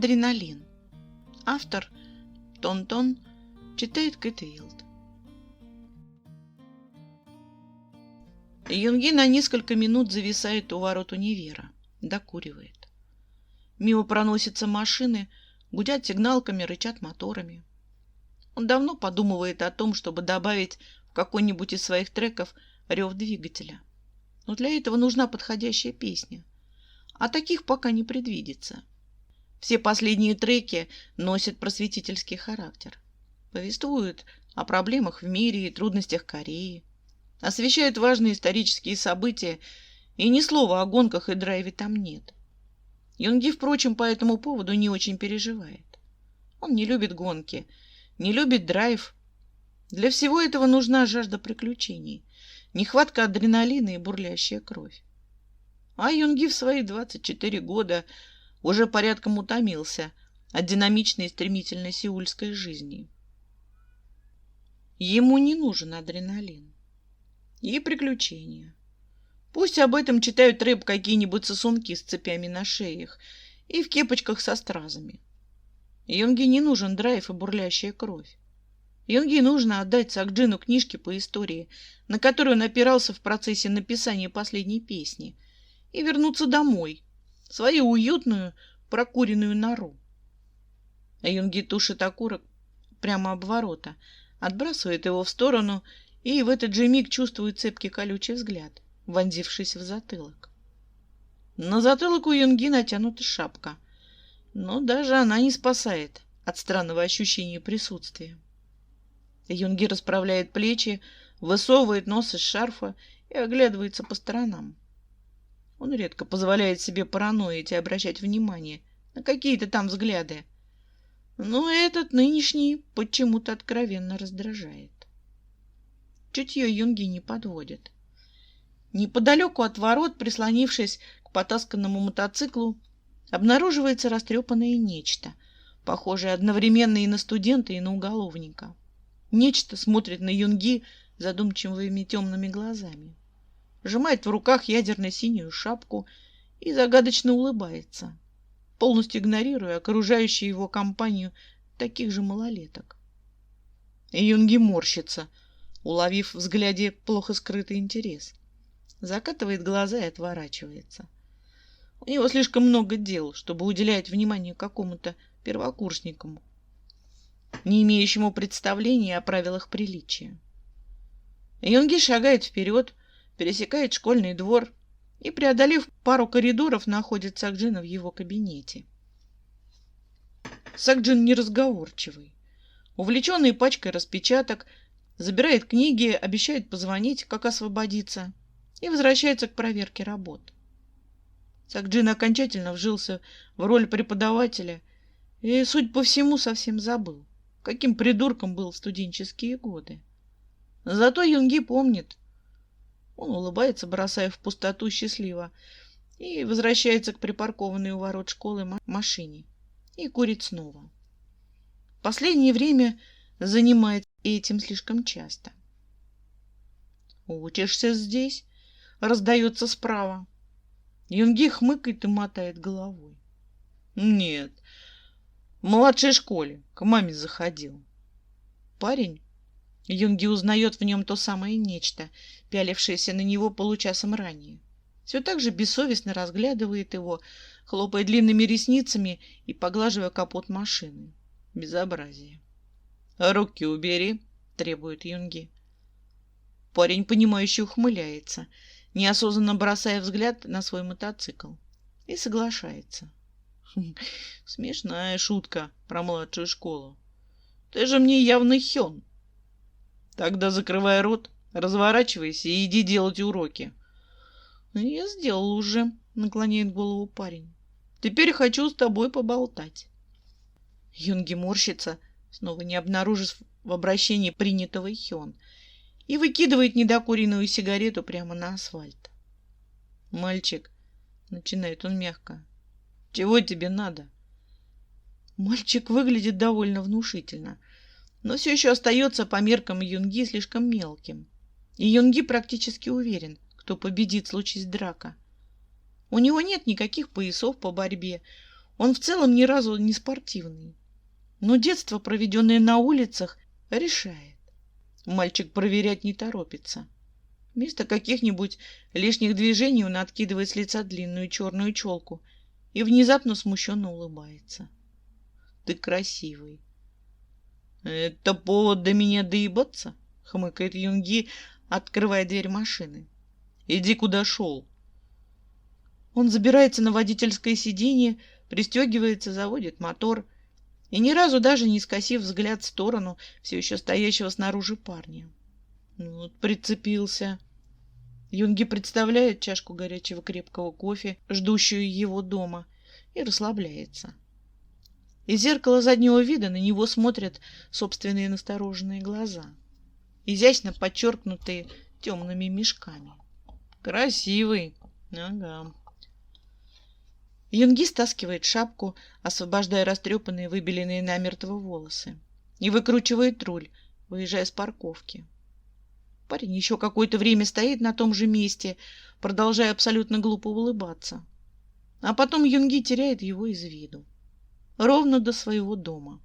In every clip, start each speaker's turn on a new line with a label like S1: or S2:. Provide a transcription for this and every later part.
S1: Адреналин. Автор Тон-Тон, читает Кэт Уилд. Юнги на несколько минут зависает у ворот универа, докуривает. Мимо проносятся машины, гудят сигналками, рычат моторами. Он давно подумывает о том, чтобы добавить в какой-нибудь из своих треков рев двигателя. Но для этого нужна подходящая песня. А таких пока не предвидится. Все последние треки носят просветительский характер. Повествуют о проблемах в мире и трудностях Кореи. Освещают важные исторические события, и ни слова о гонках и драйве там нет. Юнги, впрочем, по этому поводу не очень переживает. Он не любит гонки, не любит драйв. Для всего этого нужна жажда приключений, нехватка адреналина и бурлящая кровь. А Юнги в свои 24 года уже порядком утомился от динамичной и стремительной сеульской жизни. Ему не нужен адреналин и приключения. Пусть об этом читают рэп какие-нибудь сосунки с цепями на шеях и в кепочках со стразами. Юнги не нужен драйв и бурлящая кровь. Юнги нужно отдать Сакджину книжки по истории, на которую он опирался в процессе написания последней песни, и вернуться домой, в свою уютную прокуренную нору. А Юнги тушит окурок прямо об ворота, отбрасывает его в сторону и в этот же миг чувствует цепкий колючий взгляд, вонзившись в затылок. На затылок у Юнги натянута шапка, но даже она не спасает от странного ощущения присутствия. Юнги расправляет плечи, высовывает нос из шарфа и оглядывается по сторонам. Он редко позволяет себе параноить и обращать внимание на какие-то там взгляды, но этот нынешний почему-то откровенно раздражает. Чутье Юнги не подводит. Неподалеку от ворот, прислонившись к потасканному мотоциклу, обнаруживается растрепанное нечто, похожее одновременно и на студента, и на уголовника. Нечто смотрит на Юнги задумчивыми темными глазами, сжимает в руках ядерно-синюю шапку и загадочно улыбается, полностью игнорируя окружающую его компанию таких же малолеток. Юнги морщится, уловив в взгляде плохо скрытый интерес. Закатывает глаза и отворачивается. У него слишком много дел, чтобы уделять внимание какому-то первокурснику, не имеющему представления о правилах приличия. Юнги шагает вперед, пересекает школьный двор и, преодолев пару коридоров, находит Сакджина в его кабинете. Сакджин неразговорчивый, увлеченный пачкой распечаток, забирает книги, обещает позвонить, как освободиться, и возвращается к проверке работ. Сакджин окончательно вжился в роль преподавателя и, судя по всему, совсем забыл, каким придурком был в студенческие годы. Зато Юнги помнит. Он улыбается, бросая в пустоту счастливо, и возвращается к припаркованной у ворот школы машине и курит снова. Последнее время занимается этим слишком часто. «Учишься здесь?» — раздается справа. Юнги хмыкает и мотает головой. «Нет, в младшей школе к маме заходил». Парень, Юнги узнает в нем то самое нечто, пялившееся на него получасом ранее. Все так же бессовестно разглядывает его, хлопая длинными ресницами и поглаживая капот машины. Безобразие. «Руки убери», — требует Юнги. Парень, понимающе ухмыляется, неосознанно бросая взгляд на свой мотоцикл, и соглашается. Смешная шутка про младшую школу. Ты же мне явно Хён. Тогда закрывай рот, разворачивайся и иди делать уроки. Я сделал уже, наклоняет голову парень. Теперь хочу с тобой поболтать. Юнги морщится, снова не обнаружив в обращении принятого Хён, и выкидывает недокуренную сигарету прямо на асфальт. «Мальчик», — начинает он мягко, — «чего тебе надо?» Мальчик выглядит довольно внушительно, но все еще остается по меркам Юнги слишком мелким. И Юнги практически уверен, кто победит, случись драка. У него нет никаких поясов по борьбе, Он в целом ни разу не спортивный. Но детство, проведенное на улицах, решает. Мальчик проверять не торопится. Вместо каких-нибудь лишних движений он откидывает с лица длинную черную челку и внезапно смущенно улыбается. Ты красивый. Это повод до меня доебаться? Хмыкает Юнги, открывая дверь машины. Иди куда шел. Он забирается на водительское сиденье, пристегивается, заводит мотор и ни разу даже не скосив взгляд в сторону все еще стоящего снаружи парня. Вот прицепился. Юнги представляет чашку горячего крепкого кофе, ждущую его дома, и расслабляется. Из зеркала заднего вида на него смотрят собственные настороженные глаза, изящно подчеркнутые темными мешками. Красивый. Ага. Юнги стаскивает шапку, освобождая растрепанные, выбеленные намертво волосы, и выкручивает руль, выезжая с парковки. Парень еще какое-то время стоит на том же месте, продолжая абсолютно глупо улыбаться. А потом Юнги теряет его из виду. Ровно до своего дома.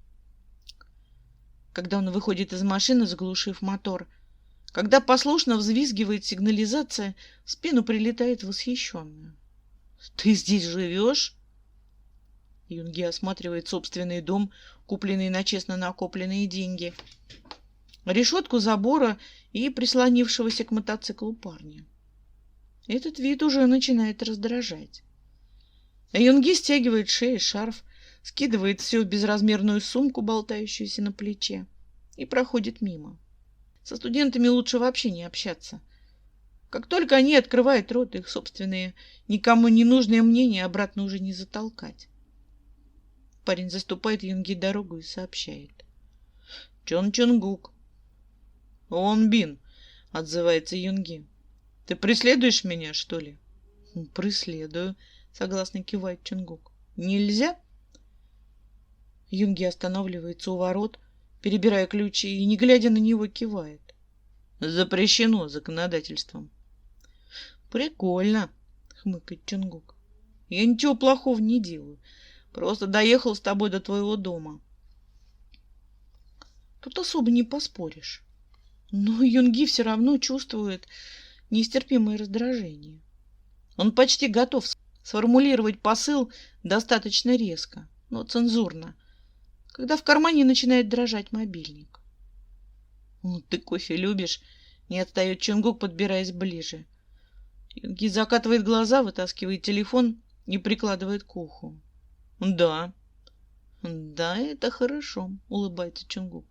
S1: Когда он выходит из машины, заглушив мотор, когда послушно взвизгивает сигнализация, в спину прилетает восхищенная. «Ты здесь живешь?» Юнги осматривает собственный дом, купленный на честно накопленные деньги, решетку забора и прислонившегося к мотоциклу парня. Этот вид уже начинает раздражать. Юнги стягивает с шеи шарф, скидывает все в безразмерную сумку, болтающуюся на плече, и проходит мимо. Со студентами лучше вообще не общаться. Как только они открывают рот, их собственные, никому не нужные мнения обратно уже не затолкать. Парень заступает Юнги дорогу и сообщает. Чон Чонгук. Он Бин, отзывается Юнги. Ты преследуешь меня, что ли? Преследую, согласно кивает Чонгук. Нельзя? Юнги останавливается у ворот, перебирая ключи, и, не глядя на него, кивает. Запрещено законодательством. Прикольно, хмыкает Чонгук. Я ничего плохого не делаю. Просто доехал с тобой до твоего дома. Тут особо не поспоришь. Но Юнги все равно чувствует нестерпимое раздражение. Он почти готов сформулировать посыл достаточно резко, но цензурно, когда в кармане начинает дрожать мобильник. «Ты кофе любишь?» — не отстает Чонгук, подбираясь ближе. Юнги закатывает глаза, вытаскивает телефон и прикладывает к уху. «Да». «Да, это хорошо», — улыбается Чонгук.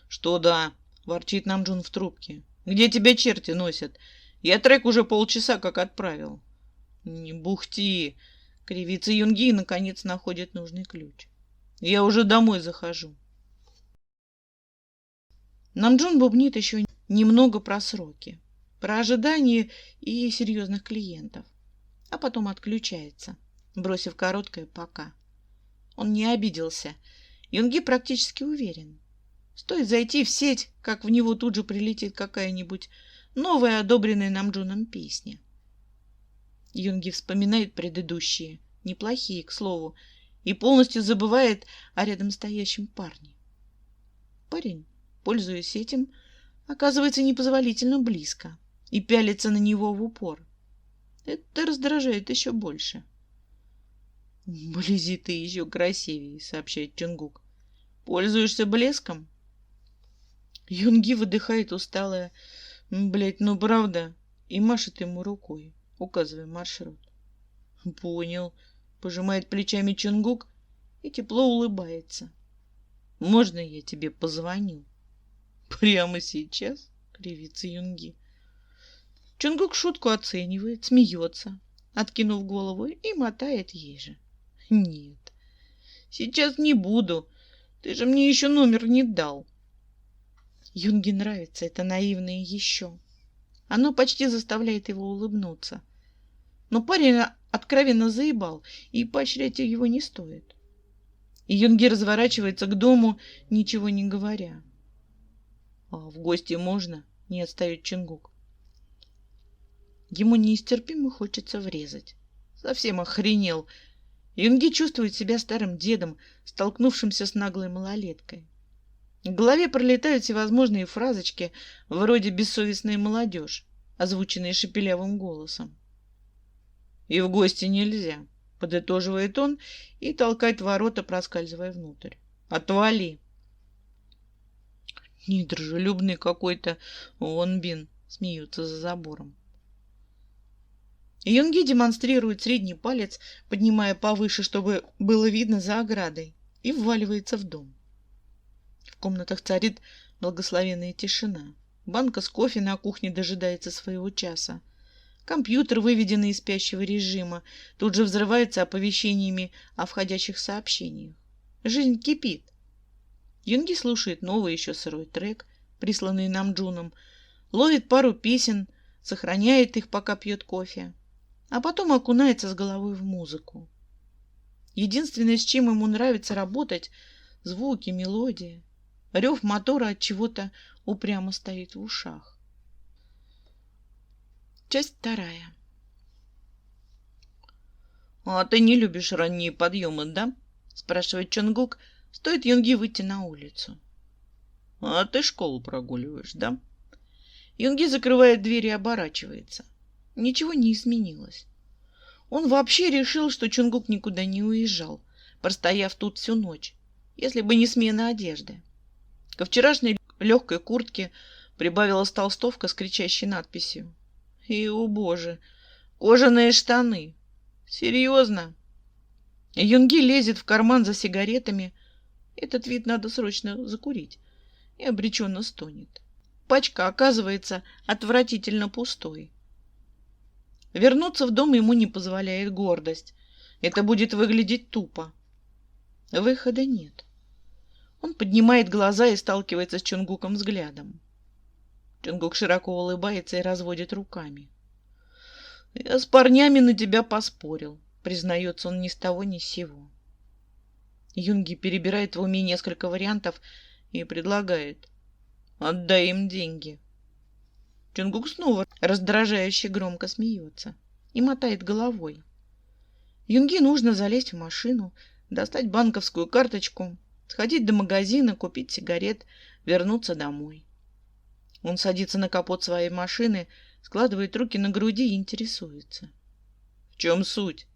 S1: «Что да?» — ворчит Намджун в трубке. «Где тебя черти носят? Я трек уже полчаса как отправил». «Не бухти!» — кривится Юнги и, наконец, находит нужный ключ. «Я уже домой захожу». Намджун бубнит еще немного про сроки, про ожидания и серьезных клиентов, а потом отключается, бросив короткое «пока». Он не обиделся. Юнги практически уверен. Стоит зайти в сеть, как в него тут же прилетит какая-нибудь новая, одобренная Намджуном песня. Юнги вспоминает предыдущие, неплохие, к слову, и полностью забывает о рядом стоящем парне. Парень, пользуясь этим, оказывается непозволительно близко и пялится на него в упор. Это раздражает еще больше. «Вблизи ты еще красивее», — сообщает Чонгук. «Пользуешься блеском?» Юнги выдыхает усталая. «Блядь, ну правда?» И машет ему рукой, указывая маршрут. «Понял», — пожимает плечами Чонгук и тепло улыбается. «Можно я тебе позвоню?» «Прямо сейчас?» — кривится Юнги. Чонгук шутку оценивает, смеется, откинув голову, и мотает ей же. «Нет, сейчас не буду. Ты же мне еще номер не дал». Юнги нравится это наивное еще. Оно почти заставляет его улыбнуться. Но парень откровенно заебал, и поощрять его не стоит. И Юнги разворачивается к дому, ничего не говоря. «А в гости можно?» — не отстает Чонгук. Ему нестерпимо хочется врезать. Совсем охренел. Юнги чувствует себя старым дедом, столкнувшимся с наглой малолеткой. В голове пролетают всевозможные фразочки, вроде «бессовестная молодежь», озвученные шепелявым голосом. «И в гости нельзя», — подытоживает он и толкает ворота, проскальзывая внутрь. «Отвали!» «Недружелюбный какой-то Вон Бин», — смеются за забором. Юнги демонстрирует средний палец, поднимая повыше, чтобы было видно за оградой, и вваливается в дом. В комнатах царит благословенная тишина. Банка с кофе на кухне дожидается своего часа. Компьютер, выведенный из спящего режима, тут же взрывается оповещениями о входящих сообщениях. Жизнь кипит. Юнги слушает новый еще сырой трек, присланный Намджуном, ловит пару песен, сохраняет их, пока пьет кофе, а потом окунается с головой в музыку. Единственное, с чем ему нравится работать — звуки, мелодии. Рев мотора от чего-то упрямо стоит в ушах. Часть 2. «А ты не любишь ранние подъемы, да?» — спрашивает Чонгук, стоит Юнги выйти на улицу. «А ты школу прогуливаешь, да?» Юнги закрывает дверь и оборачивается. Ничего не изменилось. Он вообще решил, что Чонгук никуда не уезжал, простояв тут всю ночь, если бы не смена одежды. Ко вчерашней легкой куртке прибавилась толстовка с кричащей надписью. И, о боже, кожаные штаны. Серьезно? Юнги лезет в карман за сигаретами. Этот вид надо срочно закурить. И обреченно стонет. Пачка оказывается отвратительно пустой. Вернуться в дом ему не позволяет гордость. Это будет выглядеть тупо. Выхода нет. Он поднимает глаза и сталкивается с Чонгуком взглядом. Чонгук широко улыбается и разводит руками. «Я с парнями на тебя поспорил», — признается он ни с того ни с сего. Юнги перебирает в уме несколько вариантов и предлагает: «Отдай им деньги». Чонгук снова раздражающе громко смеется и мотает головой. Юнги нужно залезть в машину, достать банковскую карточку, сходить до магазина, купить сигарет, вернуться домой. Он садится на капот своей машины, складывает руки на груди и интересуется. «В чем суть?»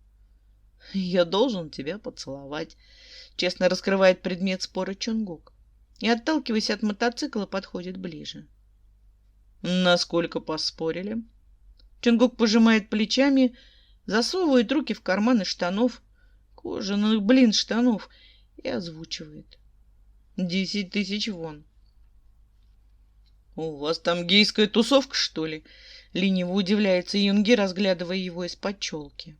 S1: «Я должен тебя поцеловать», — честно раскрывает предмет спора Чонгук и, отталкиваясь от мотоцикла, подходит ближе. «Насколько поспорили?» Чонгук пожимает плечами, засовывает руки в карманы штанов, кожаных, штанов, и озвучивает. 10 000 вон. «У вас там гейская тусовка, что ли?» — лениво удивляется Юнги, разглядывая его из-под челки.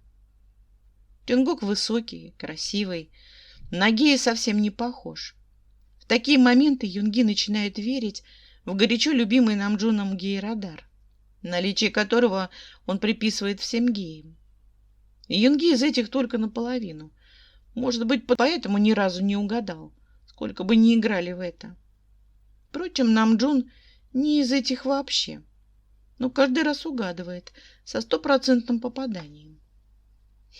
S1: Чонгук высокий, красивый, на гея совсем не похож. В такие моменты Юнги начинает верить в горячо любимый Намджуном гей-радар, наличие которого он приписывает всем геям. Юнги из этих только наполовину. Может быть, поэтому ни разу не угадал, сколько бы ни играли в это. Впрочем, Намджун не из этих вообще, но каждый раз угадывает со 100% попаданием.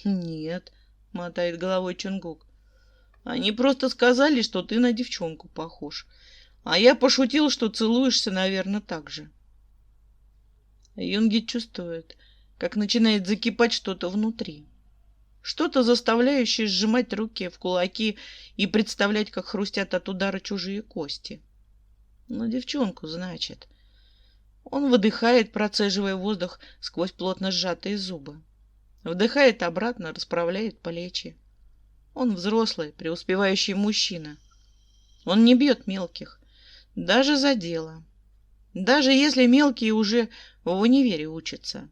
S1: «Нет», — мотает головой Чонгук, — «они просто сказали, что ты на девчонку похож, а я пошутил, что целуешься, наверное, так же». Юнги чувствует, как начинает закипать что-то внутри. Что-то, заставляющее сжимать руки в кулаки и представлять, как хрустят от удара чужие кости. На девчонку, значит. Он выдыхает, процеживая воздух сквозь плотно сжатые зубы. Вдыхает обратно, расправляет плечи. Он взрослый, преуспевающий мужчина. Он не бьет мелких, даже за дело. Даже если мелкие уже в универе учатся.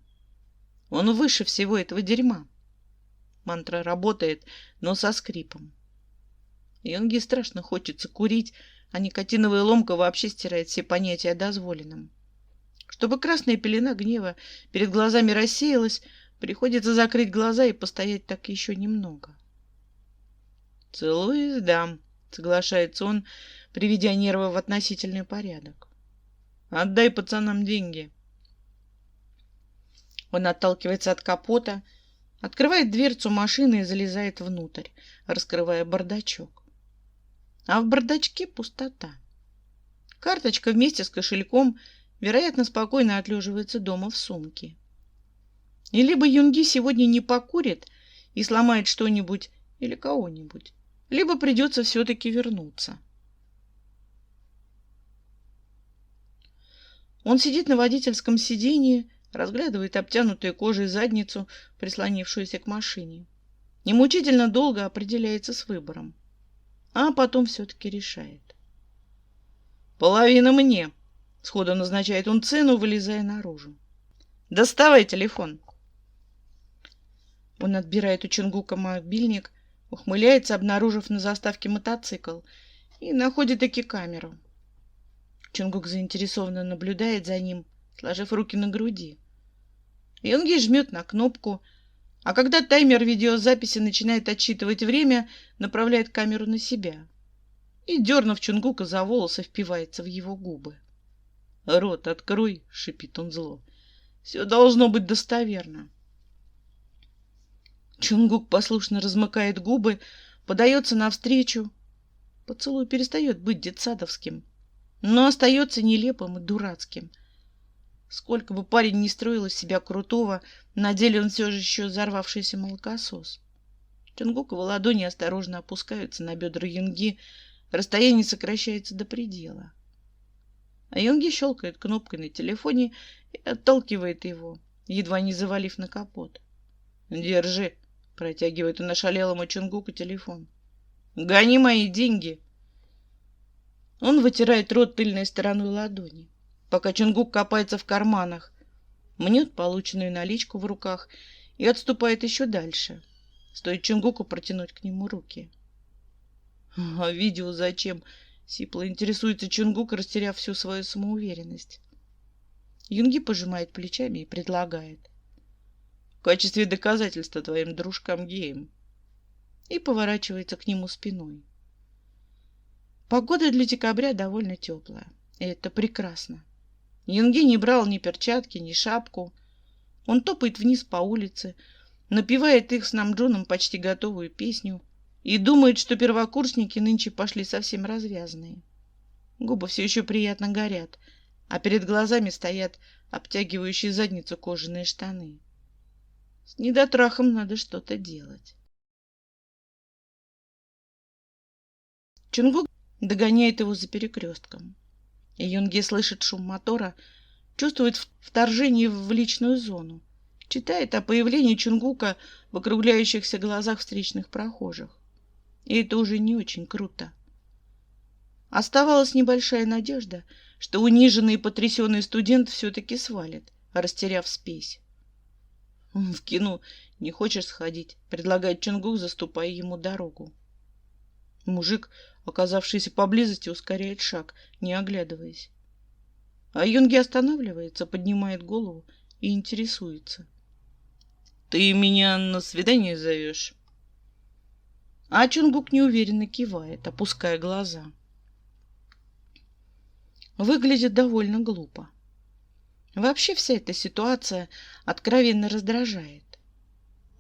S1: Он выше всего этого дерьма. Мантра работает, но со скрипом. Юнги страшно хочется курить, а никотиновая ломка вообще стирает все понятия о дозволенном. Чтобы красная пелена гнева перед глазами рассеялась, приходится закрыть глаза и постоять так еще немного. «Целуюсь, да», — соглашается он, приведя нервы в относительный порядок. «Отдай пацанам деньги». Он отталкивается от капота, Открывает дверцу машины и залезает внутрь, раскрывая бардачок. А в бардачке пустота. Карточка вместе с кошельком, вероятно, спокойно отлеживается дома в сумке. И либо Юнги сегодня не покурит и сломает что-нибудь или кого-нибудь, либо придется все-таки вернуться. Он сидит на водительском сиденье, разглядывает обтянутую кожей задницу, прислонившуюся к машине. Немучительно долго определяется с выбором. А потом все-таки решает. «Половина мне», — сходу назначает он цену, вылезая наружу. «Доставай телефон». Он отбирает у Чонгука мобильник, ухмыляется, обнаружив на заставке мотоцикл, и находит таки камеру. Чонгук заинтересованно наблюдает за ним, сложив руки на груди. Юнги жмет на кнопку, а когда таймер видеозаписи начинает отсчитывать время, направляет камеру на себя и, дернув Чонгука за волосы, впивается в его губы. «Рот открой!» — шипит он зло. «Все должно быть достоверно». Чонгук послушно размыкает губы, подается навстречу. Поцелуй перестает быть детсадовским, но остается нелепым и дурацким. Сколько бы парень ни строил из себя крутого, на деле он все же еще взорвавшийся молокосос. Чонгуковы ладони осторожно опускаются на бедра Юнги, расстояние сокращается до предела. А Юнги щелкает кнопкой на телефоне и отталкивает его, едва не завалив на капот. «Держи», — протягивает он ошалелому Чонгуку телефон. «Гони мои деньги». Он вытирает рот тыльной стороной ладони, пока Чонгук копается в карманах, мнет полученную наличку в руках и отступает еще дальше. Стоит Чонгуку протянуть к нему руки. «А видео зачем?» — сипло интересуется Чонгук, растеряв всю свою самоуверенность. Юнги пожимает плечами и предлагает: «В качестве доказательства твоим дружкам-геям». И поворачивается к нему спиной. Погода для декабря довольно теплая, и это прекрасно. Юнги не брал ни перчатки, ни шапку. Он топает вниз по улице, напевает их с Намджоном почти готовую песню и думает, что первокурсники нынче пошли совсем развязные. Губы все еще приятно горят, а перед глазами стоят обтягивающие задницу кожаные штаны. С недотрахом надо что-то делать. Чонгук догоняет его за перекрестком. И Юнги слышит шум мотора, чувствует вторжение в личную зону, читает о появлении Чонгука в округляющихся глазах встречных прохожих. И это уже не очень круто. Оставалась небольшая надежда, что униженный и потрясенный студент все-таки свалит, растеряв спесь. «В кино не хочешь сходить?» — предлагает Чонгук, заступая ему дорогу. Мужик, оказавшийся поблизости, ускоряет шаг, не оглядываясь. А Юнги останавливается, поднимает голову и интересуется: «Ты меня на свидание зовешь?» А Чонгук неуверенно кивает, опуская глаза. Выглядит довольно глупо. Вообще вся эта ситуация откровенно раздражает.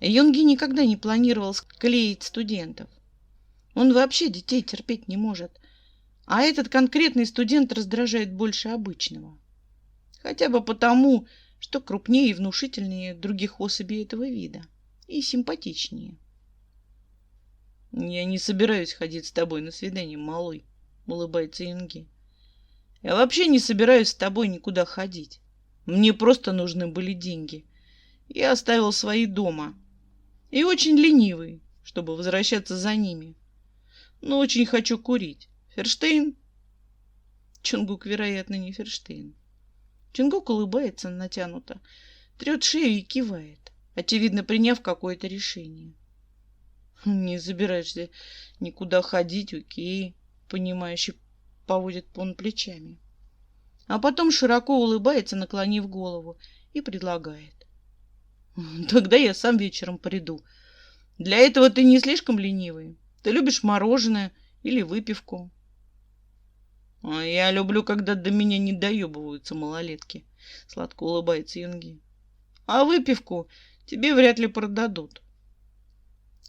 S1: Юнги никогда не планировал склеить студентов. Он вообще детей терпеть не может. А этот конкретный студент раздражает больше обычного. Хотя бы потому, что крупнее и внушительнее других особей этого вида. И симпатичнее. «Я не собираюсь ходить с тобой на свидание, малой», — улыбается Юнги. «Я вообще не собираюсь с тобой никуда ходить. Мне просто нужны были деньги. Я оставил свои дома. И очень ленивый, чтобы возвращаться за ними. Но очень хочу курить. Ферштейн?» Чонгук, вероятно, не Ферштейн. Чонгук улыбается натянуто, трет шею и кивает, очевидно, приняв какое-то решение. «Не собираешься никуда ходить, окей», — понимающе поводит он плечами. А потом широко улыбается, наклонив голову, и предлагает: «Тогда я сам вечером приду. Для этого ты не слишком ленивый. Ты любишь мороженое или выпивку?» «А я люблю, когда до меня не доебываются малолетки», — сладко улыбается Юнги. «А выпивку тебе вряд ли продадут.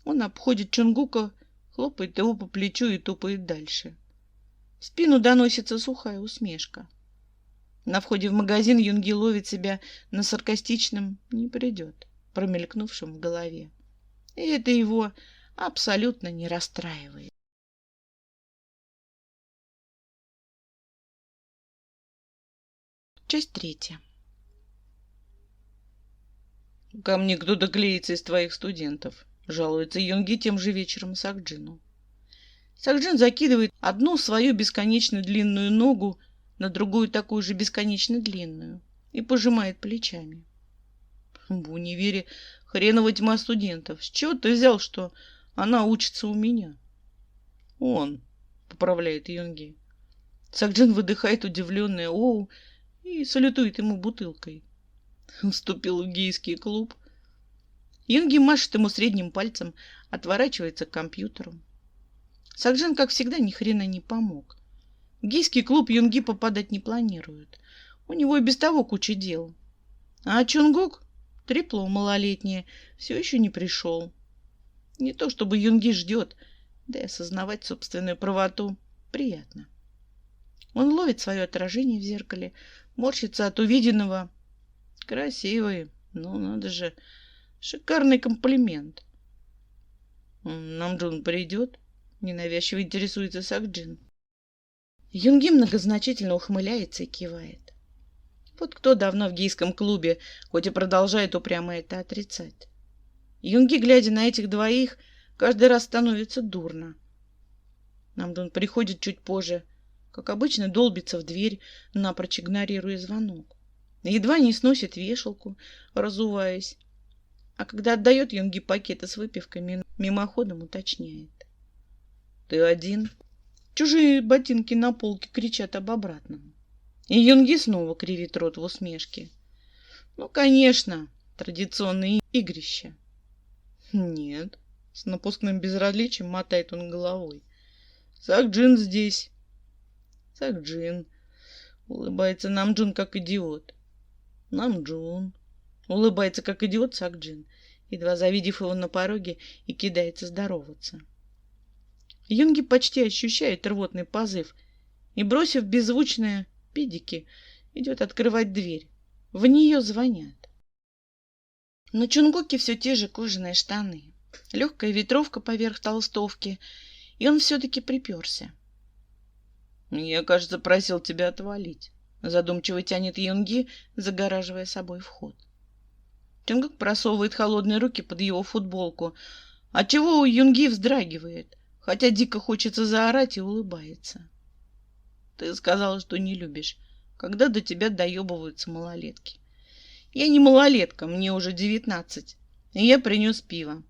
S1: Он обходит Чонгука, хлопает его по плечу и топает дальше. В спину доносится сухая усмешка. На входе в магазин Юнги ловит себя на саркастичном «не придет», промелькнувшем в голове. И это его абсолютно не расстраивает. Часть 3. «Ко мне кто-то клеится из твоих студентов», — жалуется Юнги тем же вечером Сакджину. Сакджин закидывает одну свою бесконечно длинную ногу на другую такую же бесконечно длинную и пожимает плечами. В универе хренова тьма студентов. С чего ты взял, что она учится у меня? Он, поправляет Юнги. Сакджин выдыхает удивленное «Оу» и салютует ему бутылкой. Вступил в гейский клуб. Юнги машет ему средним пальцем, отворачивается к компьютеру. Сакджин, как всегда, ни хрена не помог. В гейский клуб Юнги попадать не планирует. У него и без того куча дел. А Чонгук, трепло малолетнее, все еще не пришел. Не то чтобы Юнги ждет, да и осознавать собственную правоту приятно. Он ловит свое отражение в зеркале, морщится от увиденного. Красивый, ну надо же, шикарный комплимент. Намджун придет? Ненавязчиво интересуется Сакджин. Юнги многозначительно ухмыляется и кивает. Вот кто давно в гейском клубе, хоть и продолжает упрямо это отрицать. Юнги, глядя на этих двоих, каждый раз становится дурно. Намджун приходит чуть позже, как обычно долбится в дверь, напрочь игнорируя звонок. Едва не сносит вешалку, разуваясь. А когда отдает Юнги пакеты с выпивкой, мимоходом уточняет. «Ты один?» Чужие ботинки на полке кричат об обратном. И Юнги снова кривит рот в усмешке. Ну, конечно, традиционные игрища. Нет, с напускным безразличием мотает он головой. Сакджин здесь. Сакджин. Улыбается Намджун, как идиот. Намджун. Улыбается, как идиот Сакджин, едва завидев его на пороге, и кидается здороваться. Юнги почти ощущает рвотный позыв и, бросив беззвучное «педики», идет открывать дверь. В нее звонят. На Чонгуке все те же кожаные штаны, легкая ветровка поверх толстовки, и он все-таки приперся. «Я, кажется, просил тебя отвалить», — задумчиво тянет Юнги, загораживая собой вход. Чонгук просовывает холодные руки под его футболку, отчего у Юнги вздрагивает, хотя дико хочется заорать, и улыбается. «Ты сказала, что не любишь, когда до тебя доебываются малолетки. Я не малолетка, мне уже 19, и я принес пиво,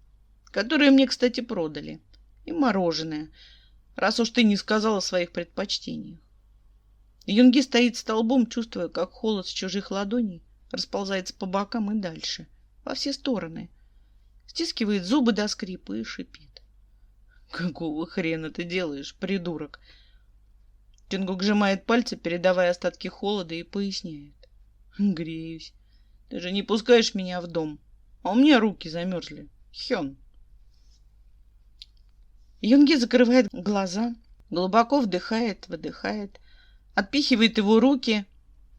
S1: которое мне, кстати, продали, и мороженое, раз уж ты не сказала о своих предпочтениях». Юнги стоит столбом, чувствуя, как холод с чужих ладоней расползается по бокам и дальше, во все стороны, стискивает зубы до скрипа и шипит. «Какого хрена ты делаешь, придурок?» Чонгук сжимает пальцы, передавая остатки холода, и поясняет. «Греюсь. Ты же не пускаешь меня в дом, а у меня руки замерзли. Хён». Юнги закрывает глаза, глубоко вдыхает, выдыхает, отпихивает его руки.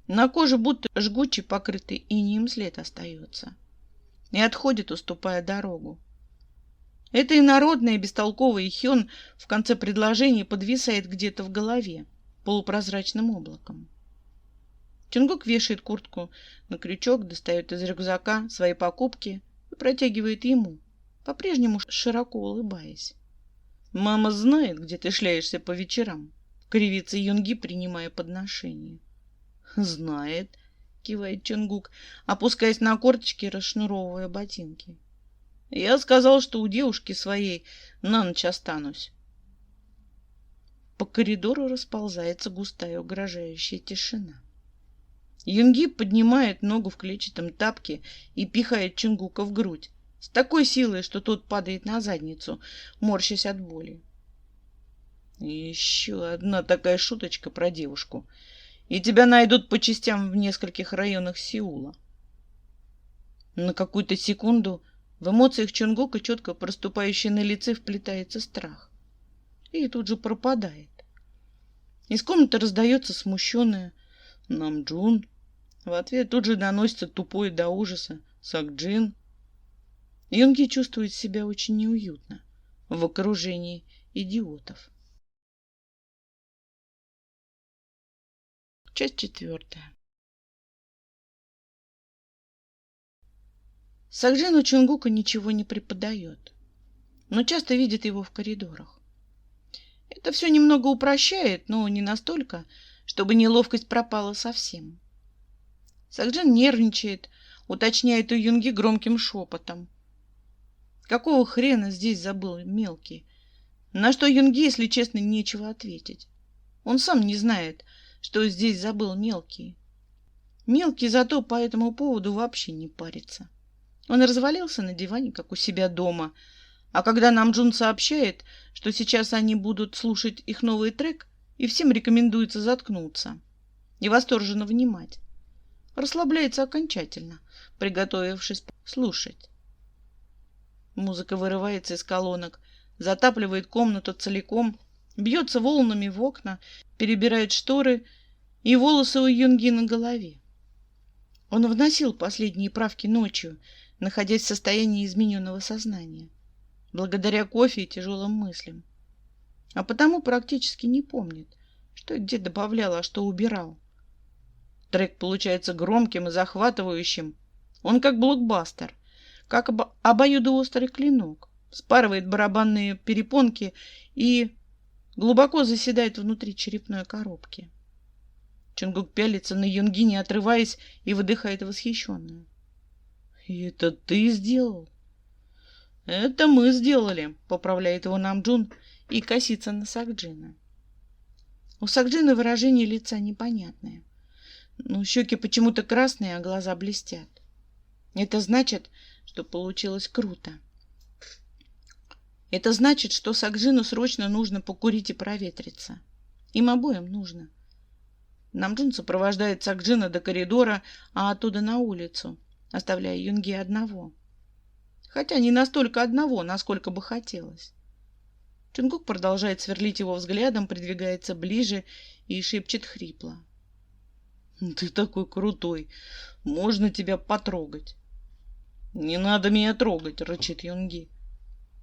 S1: На коже будто жгучий, покрытый инеем след остается. И отходит, уступая дорогу. Это инородное бестолковый Хён в конце предложения подвисает где-то в голове полупрозрачным облаком. Чонгук вешает куртку на крючок, достает из рюкзака свои покупки и протягивает ему, по-прежнему широко улыбаясь. «Мама знает, где ты шляешься по вечерам», — кривится Юнги, принимая подношение. «Знает», — кивает Чонгук, опускаясь на корточки и расшнуровывая ботинки. «Я сказал, что у девушки своей на ночь останусь». По коридору расползается густая угрожающая тишина. Юнги поднимает ногу в клетчатом тапке и пихает Чонгука в грудь с такой силой, что тот падает на задницу, морщась от боли. «Еще одна такая шуточка про девушку, и тебя найдут по частям в нескольких районах Сеула». На какую-то секунду в эмоциях Чонгука, четко проступающий на лице, вплетается страх. И тут же пропадает. Из комнаты раздается смущенное «Намджун». В ответ тут же доносится тупой до ужаса «Сакджин». Юнги чувствует себя очень неуютно в окружении идиотов. Часть 4. Сакджину Чонгука ничего не преподает, но часто видит его в коридорах. Это все немного упрощает, но не настолько, чтобы неловкость пропала совсем. Сакджин нервничает, уточняет у Юнги громким шепотом. Какого хрена здесь забыл мелкий? На что Юнги, если честно, нечего ответить. Он сам не знает, что здесь забыл мелкий. Мелкий зато по этому поводу вообще не парится. Он развалился на диване, как у себя дома. А когда Намджун сообщает, что сейчас они будут слушать их новый трек, и всем рекомендуется заткнуться и восторженно внимать, расслабляется окончательно, приготовившись слушать. Музыка вырывается из колонок, затапливает комнату целиком, бьется волнами в окна, перебирает шторы и волосы у Юнги на голове. Он вносил последние правки ночью, находясь в состоянии измененного сознания, благодаря кофе и тяжелым мыслям. А потому практически не помнит, что и где добавлял, а что убирал. Трек получается громким и захватывающим. Он как блокбастер, как обоюдоострый клинок, спарывает барабанные перепонки и глубоко заседает внутри черепной коробки. Чонгук пялится на Юнги, не отрываясь, и выдыхает восхищенно. «И это ты сделал?» «Это мы сделали», — поправляет его Намджун и косится на Сакджина. У Сакджина выражение лица непонятное. Щеки почему-то красные, а глаза блестят. Это значит, что получилось круто. Это значит, что Сакджину срочно нужно покурить и проветриться. Им обоим нужно. Намджун сопровождает Сакджина до коридора, а оттуда на улицу, оставляя Юнги одного. Хотя не настолько одного, насколько бы хотелось. Чонгук продолжает сверлить его взглядом, придвигается ближе и шепчет хрипло. «Ты такой крутой! Можно тебя потрогать?» «Не надо меня трогать!» — рычит Юнги.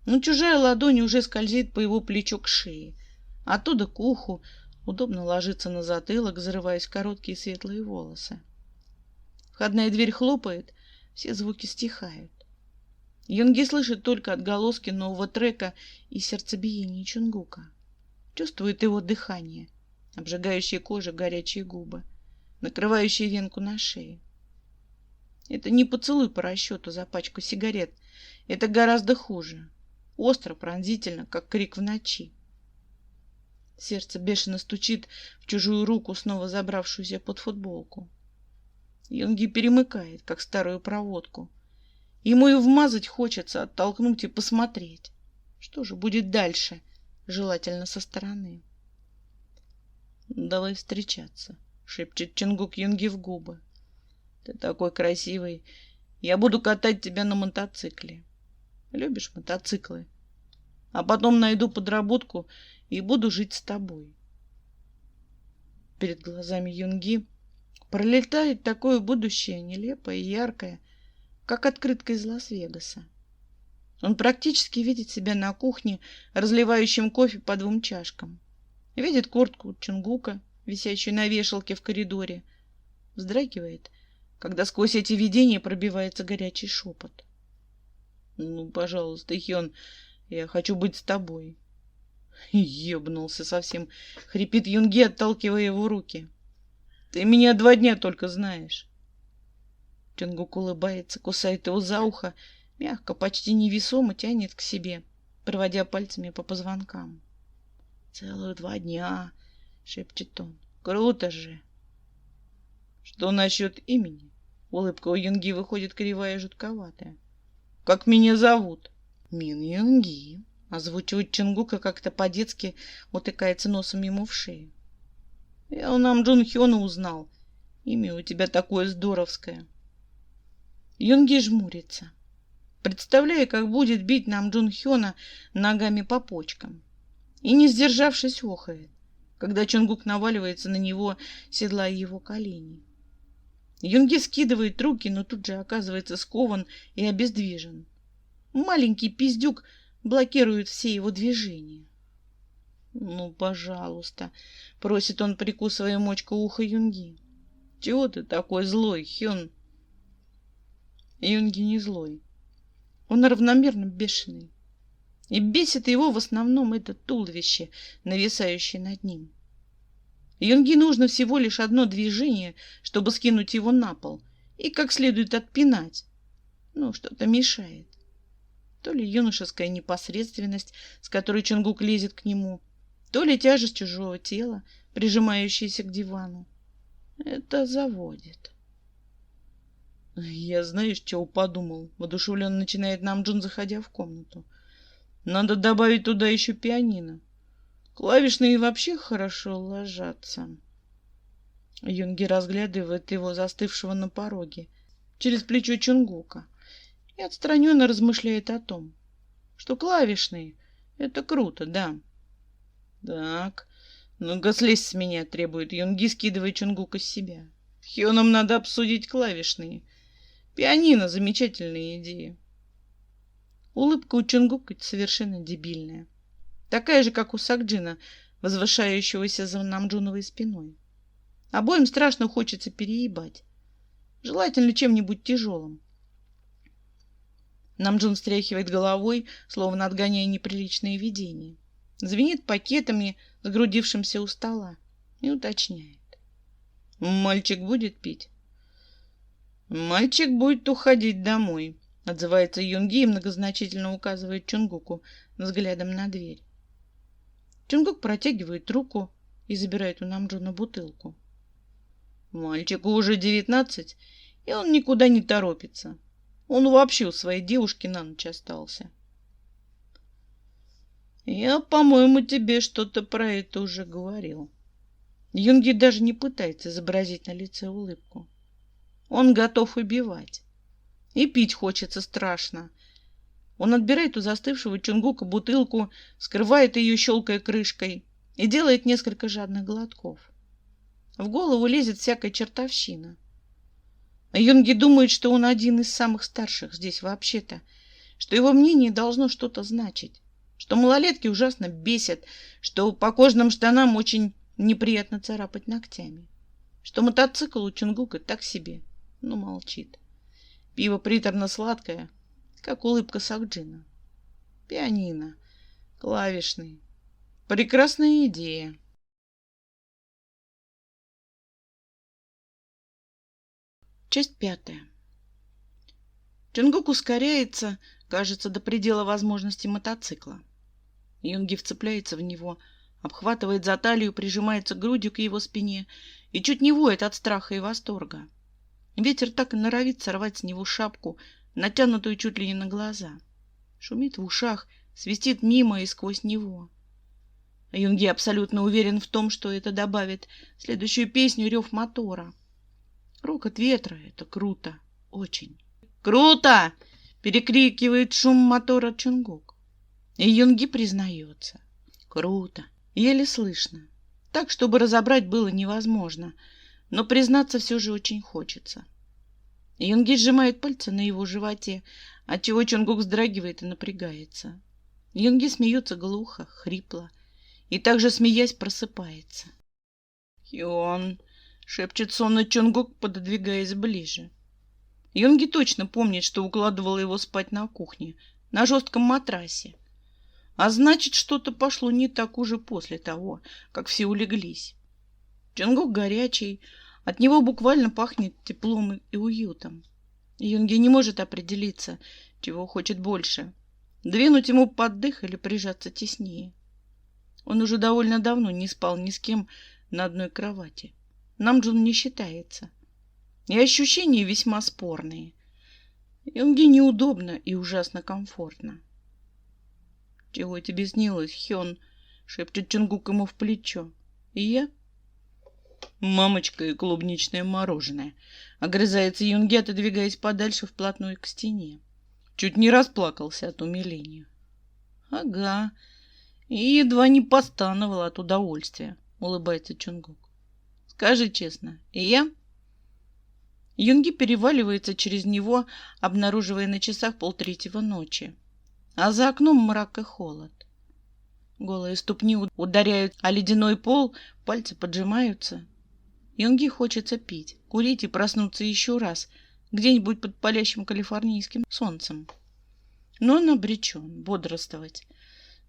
S1: Но чужая ладонь уже скользит по его плечу к шее. Оттуда к уху, удобно ложится на затылок, зарываясь в короткие светлые волосы. Входная дверь хлопает, все звуки стихают. Юнги слышит только отголоски нового трека и сердцебиение Чонгука. Чувствует его дыхание, обжигающие кожу горячие губы, накрывающие венку на шее. Это не поцелуй по расчету за пачку сигарет. Это гораздо хуже. Остро, пронзительно, как крик в ночи. Сердце бешено стучит в чужую руку, снова забравшуюся под футболку. Юнги перемыкает, как старую проводку. Ему и вмазать хочется, оттолкнуть и посмотреть. Что же будет дальше, желательно со стороны. «Давай встречаться», — шепчет Чонгук Юнги в губы. «Ты такой красивый. Я буду катать тебя на мотоцикле. Любишь мотоциклы? А потом найду подработку и буду жить с тобой». Перед глазами Юнги пролетает такое будущее, нелепое и яркое, как открытка из Лас-Вегаса. Он практически видит себя на кухне, разливающим кофе по 2 чашкам. Видит куртку Чонгука, висящую на вешалке в коридоре. Вздрагивает, когда сквозь эти видения пробивается горячий шепот. Пожалуйста, Хён, я хочу быть с тобой». Ебнулся совсем, хрипит Юнги, отталкивая его руки. «Ты меня 2 дня только знаешь». Чонгук улыбается, кусает его за ухо, мягко, почти невесомо тянет к себе, проводя пальцами по позвонкам. «Целых 2 дня», — шепчет он. «Круто же!» «Что насчет имени?» Улыбка у Юнги выходит кривая и жутковатая. «Как меня зовут?» «Мин Юнги», — озвучивает Чонгук и как-то по-детски утыкается носом ему в шею. «Я у Намджун Хёна узнал. Имя у тебя такое здоровское». Юнги жмурится, представляя, как будет бить Намджун Хёна ногами по почкам. И, не сдержавшись, охает, когда Чонгук наваливается на него, седлая его колени. Юнги скидывает руки, но тут же оказывается скован и обездвижен. Маленький пиздюк блокирует все его движения. «Ну, пожалуйста», — просит он, прикусывая мочку уха Юнги. «Чего ты такой злой, Хён?» Юнги не злой. Он равномерно бешеный. И бесит его в основном это туловище, нависающее над ним. Юнги нужно всего лишь одно движение, чтобы скинуть его на пол и как следует отпинать. Ну, что-то мешает. То ли юношеская непосредственность, с которой Чонгук лезет к нему, то ли тяжесть чужого тела, прижимающаяся к дивану. Это заводит. «Я знаешь, чего подумал?» — воодушевленно начинает Намджун, заходя в комнату. «Надо добавить туда еще пианино. Клавишные вообще хорошо ложатся». Юнги разглядывает его, застывшего на пороге, через плечо Чонгука, и отстраненно размышляет о том, что клавишные — это круто, да. «Так, ну-ка слезь с меня», — требует Юнги, скидывая Чонгука с себя. «Хёнам надо обсудить клавишные. Пианино — замечательная идея». Улыбка у Чонгука совершенно дебильная. Такая же, как у Сакджина, возвышающегося за Намджуновой спиной. Обоим страшно хочется переебать. Желательно чем-нибудь тяжелым. Намджун встряхивает головой, словно отгоняя неприличные видения. Звенит пакетами, сгрудившимся у стола, и уточняет. «Мальчик будет пить?» «Мальчик будет уходить домой», — отзывается Юнги и многозначительно указывает Чонгуку взглядом на дверь. Чонгук протягивает руку и забирает у Намджуна бутылку. Мальчику уже 19, и он никуда не торопится. Он вообще у своей девушки на ночь остался. «Я, по-моему, тебе что-то про это уже говорил». Юнги даже не пытается изобразить на лице улыбку. Он готов убивать. И пить хочется страшно. Он отбирает у застывшего Чонгука бутылку, скрывает ее, щелкая крышкой, и делает несколько жадных глотков. В голову лезет всякая чертовщина. А Юнги думает, что он один из самых старших здесь вообще-то, что его мнение должно что-то значить, что малолетки ужасно бесят, что по кожаным штанам очень неприятно царапать ногтями, что мотоцикл у Чонгука так себе, но молчит. Пиво приторно-сладкое, как улыбка Сакджина. Пианино, клавишный. Прекрасная идея. Часть 5. Чонгук ускоряется, кажется, до предела возможностей мотоцикла. Юнги вцепляется в него, обхватывает за талию, прижимается грудью к его спине и чуть не воет от страха и восторга. Ветер так и норовит сорвать с него шапку, натянутую чуть ли не на глаза. Шумит в ушах, свистит мимо и сквозь него. Юнги абсолютно уверен в том, что это добавит следующую песню рев мотора. Рокот ветра — это круто, очень. «Круто!» — перекрикивает шум мотора Чонгук. И Юнги признается. Круто, еле слышно. Так, чтобы разобрать было невозможно, но признаться все же очень хочется. Юнги сжимает пальцы на его животе, отчего Чонгук вздрагивает и напрягается. Юнги смеется глухо, хрипло, и также, смеясь, просыпается. «Хён!» — шепчет сонно Чонгук, пододвигаясь ближе. Юнги точно помнит, что укладывала его спать на кухне, на жестком матрасе. А значит, что-то пошло не так уже после того, как все улеглись. Чонгук горячий, от него буквально пахнет теплом и уютом. Юнги не может определиться, чего хочет больше — двинуть ему под дых или прижаться теснее. Он уже довольно давно не спал ни с кем на одной кровати. Намджун не считается. И ощущения весьма спорные. Юнги неудобно и ужасно комфортно. «Чего тебе снилось, Хён?» — шепчет Чонгук ему в плечо. «И я?» Мамочка и клубничное мороженое. Огрызается Юнги, отодвигаясь подальше вплотную к стене. Чуть не расплакался от умиления. Ага. И едва не постановал от удовольствия, улыбается Чонгук. Скажи честно, и я? Юнги переваливается через него, обнаруживая на часах 2:30 ночи. А за окном мрак и холод. Голые ступни ударяют о ледяной пол, пальцы поджимаются. Юнги хочется пить, курить и проснуться еще раз, где-нибудь под палящим калифорнийским солнцем. Но он обречен бодрствовать.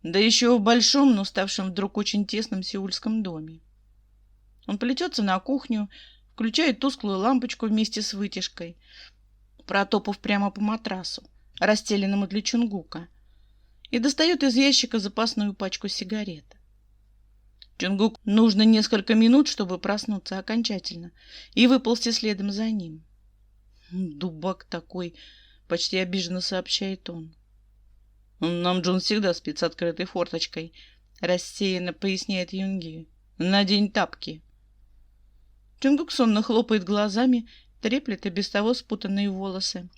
S1: Да еще в большом, но ставшем вдруг очень тесном сеульском доме. Он плетется на кухню, включает тусклую лампочку вместе с вытяжкой, протопав прямо по матрасу, расстеленному для Чонгука, и достает из ящика запасную пачку сигарет. Чонгук нужно несколько минут, чтобы проснуться окончательно и выползти следом за ним. «Дубак такой!» — почти обиженно сообщает он. «Намджон всегда спит с открытой форточкой», — рассеянно поясняет Юнги. «Надень тапки». Чонгук сонно хлопает глазами, треплет и без того спутанные волосы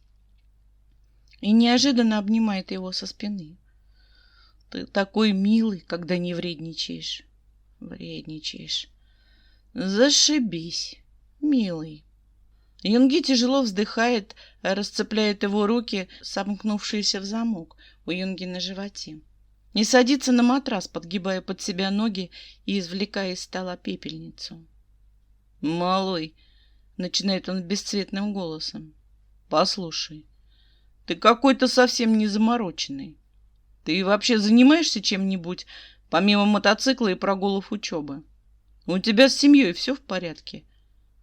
S1: и неожиданно обнимает его со спины. «Ты такой милый, когда не вредничаешь». «Вредничаешь. Зашибись, милый». Юнги тяжело вздыхает, расцепляет его руки, сомкнувшиеся в замок у Юнги на животе, и садится на матрас, подгибая под себя ноги и извлекая из стола пепельницу. «Малой», — начинает он бесцветным голосом, — «послушай, ты какой-то совсем не замороченный. Ты вообще занимаешься чем-нибудь, помимо мотоцикла и прогулов учебы? У тебя с семьей все в порядке?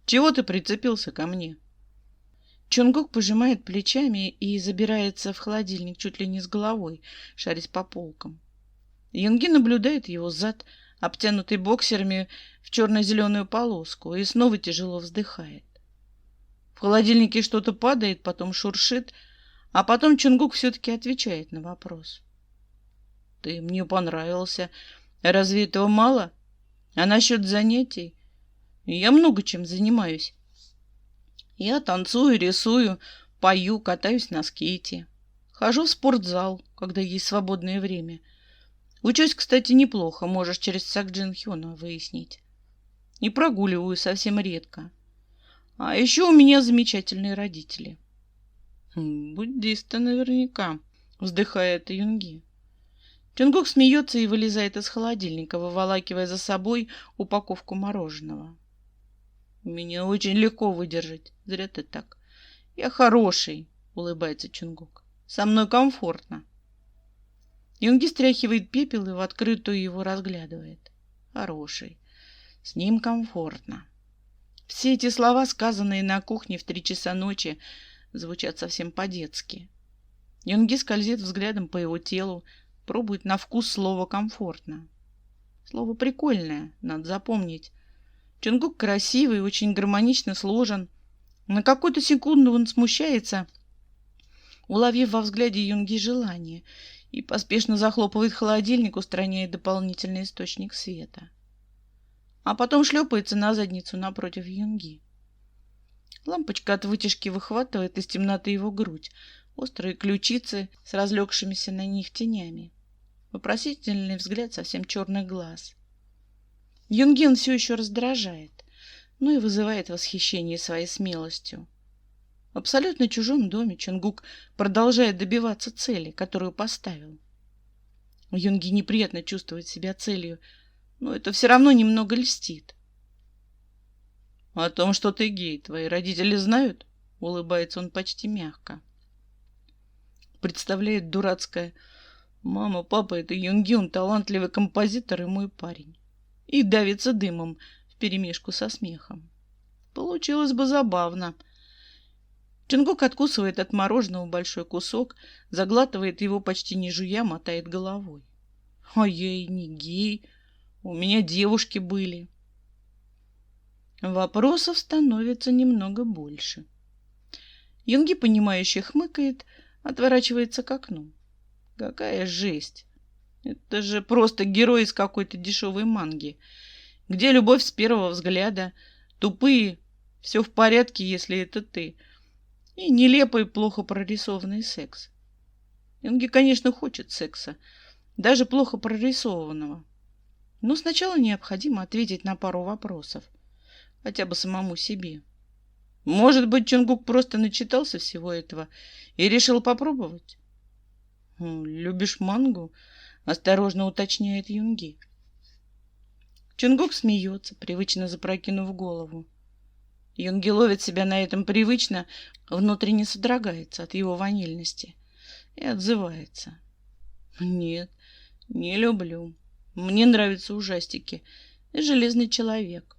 S1: Чего ты прицепился ко мне?» Чонгук пожимает плечами и забирается в холодильник чуть ли не с головой, шарясь по полкам. Юнги наблюдает его зад, обтянутый боксерами в черно-зеленую полоску, и снова тяжело вздыхает. В холодильнике что-то падает, потом шуршит, а потом Чонгук все-таки отвечает на вопрос. «Ты мне понравился. Разве этого мало? А насчет занятий? Я много чем занимаюсь. Я танцую, рисую, пою, катаюсь на скейте. Хожу в спортзал, когда есть свободное время. Учусь, кстати, неплохо, можешь через Сакджин Хёна выяснить. И прогуливаю совсем редко. А еще у меня замечательные родители». «Буддисты наверняка», — вздыхает Юнги. Чонгук смеется и вылезает из холодильника, выволакивая за собой упаковку мороженого. «Меня очень легко выдержать. Зря ты так. Я хороший», — улыбается Чонгук. «Со мной комфортно». Юнги стряхивает пепел и в открытую его разглядывает. «Хороший. С ним комфортно». Все эти слова, сказанные на кухне в 3 часа ночи, звучат совсем по-детски. Юнги скользит взглядом по его телу, пробует на вкус слово «комфортно». Слово прикольное, надо запомнить. Чонгук красивый, очень гармонично сложен. На какую-то секунду он смущается, уловив во взгляде Юнги желание, и поспешно захлопывает холодильник, устраняя дополнительный источник света. А потом шлепается на задницу напротив Юнги. Лампочка от вытяжки выхватывает из темноты его грудь, острые ключицы с разлегшимися на них тенями, вопросительный взгляд совсем черных глаз. Юнги он все еще раздражает, но и вызывает восхищение своей смелостью. В абсолютно чужом доме Чонгук продолжает добиваться цели, которую поставил. Юнги неприятно чувствовать себя целью, но это все равно немного льстит. «О том, что ты гей, твои родители знают?» — улыбается он почти мягко. Представляет дурацкое: «Мама, папа, это Юнги, он талантливый композитор и мой парень». И давится дымом вперемешку со смехом. Получилось бы забавно. Чонгук откусывает от мороженого большой кусок, заглатывает его почти не жуя, мотает головой. «А я и не гей. У меня девушки были». Вопросов становится немного больше. Юнги, понимающе хмыкает, отворачивается к окну. Какая жесть! Это же просто герой из какой-то дешевой манги. Где любовь с первого взгляда, тупые, все в порядке, если это ты, и нелепый, плохо прорисованный секс. Юнги, конечно, хочет секса, даже плохо прорисованного. Но сначала необходимо ответить на пару вопросов, хотя бы самому себе. Может быть, Чонгук просто начитался всего этого и решил попробовать? «Любишь мангу?» — осторожно уточняет Юнги. Чонгук смеется, привычно запрокинув голову. Юнги ловит себя на этом привычно, внутренне содрогается от его ванильности и отзывается. «Нет, не люблю. Мне нравятся ужастики и Железный человек».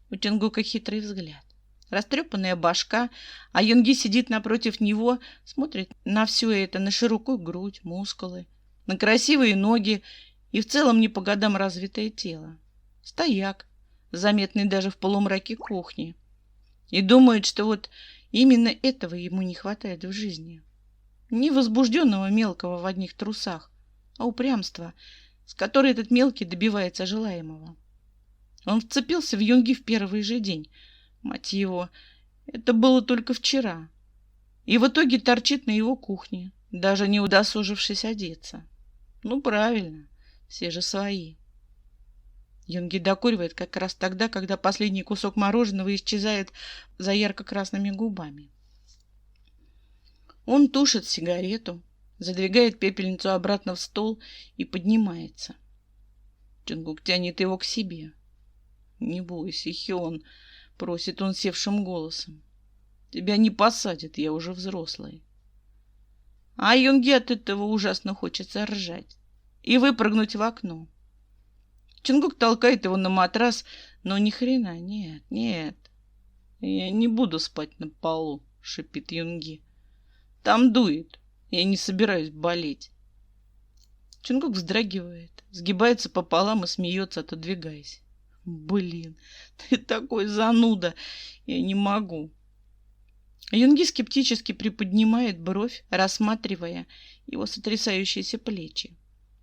S1: У Чонгука хитрый взгляд. Растрепанная башка, а Юнги сидит напротив него, смотрит на все это, на широкую грудь, мускулы, на красивые ноги и в целом не по годам развитое тело. Стояк, заметный даже в полумраке кухни. И думает, что вот именно этого ему не хватает в жизни. Не возбужденного мелкого в одних трусах, а упрямства, с которой этот мелкий добивается желаемого. Он вцепился в Юнги в первый же день. Мать его, это было только вчера. И в итоге торчит на его кухне, даже не удосужившись одеться. Ну, правильно, все же свои. Юнги докуривает как раз тогда, когда последний кусок мороженого исчезает за ярко-красными губами. Он тушит сигарету, задвигает пепельницу обратно в стол и поднимается. Чонгук тянет его к себе. «Не бойся, Хён», — просит он севшим голосом. «Тебя не посадят, я уже взрослый». А Юнги от этого ужасно хочется ржать и выпрыгнуть в окно. Чонгук толкает его на матрас, но ни хрена, нет, нет. «Я не буду спать на полу», — шипит Юнги. «Там дует, я не собираюсь болеть». Чонгук вздрагивает, сгибается пополам и смеется, отодвигаясь. «Блин, ты такой зануда, я не могу». Юнги скептически приподнимает бровь, рассматривая его сотрясающиеся плечи.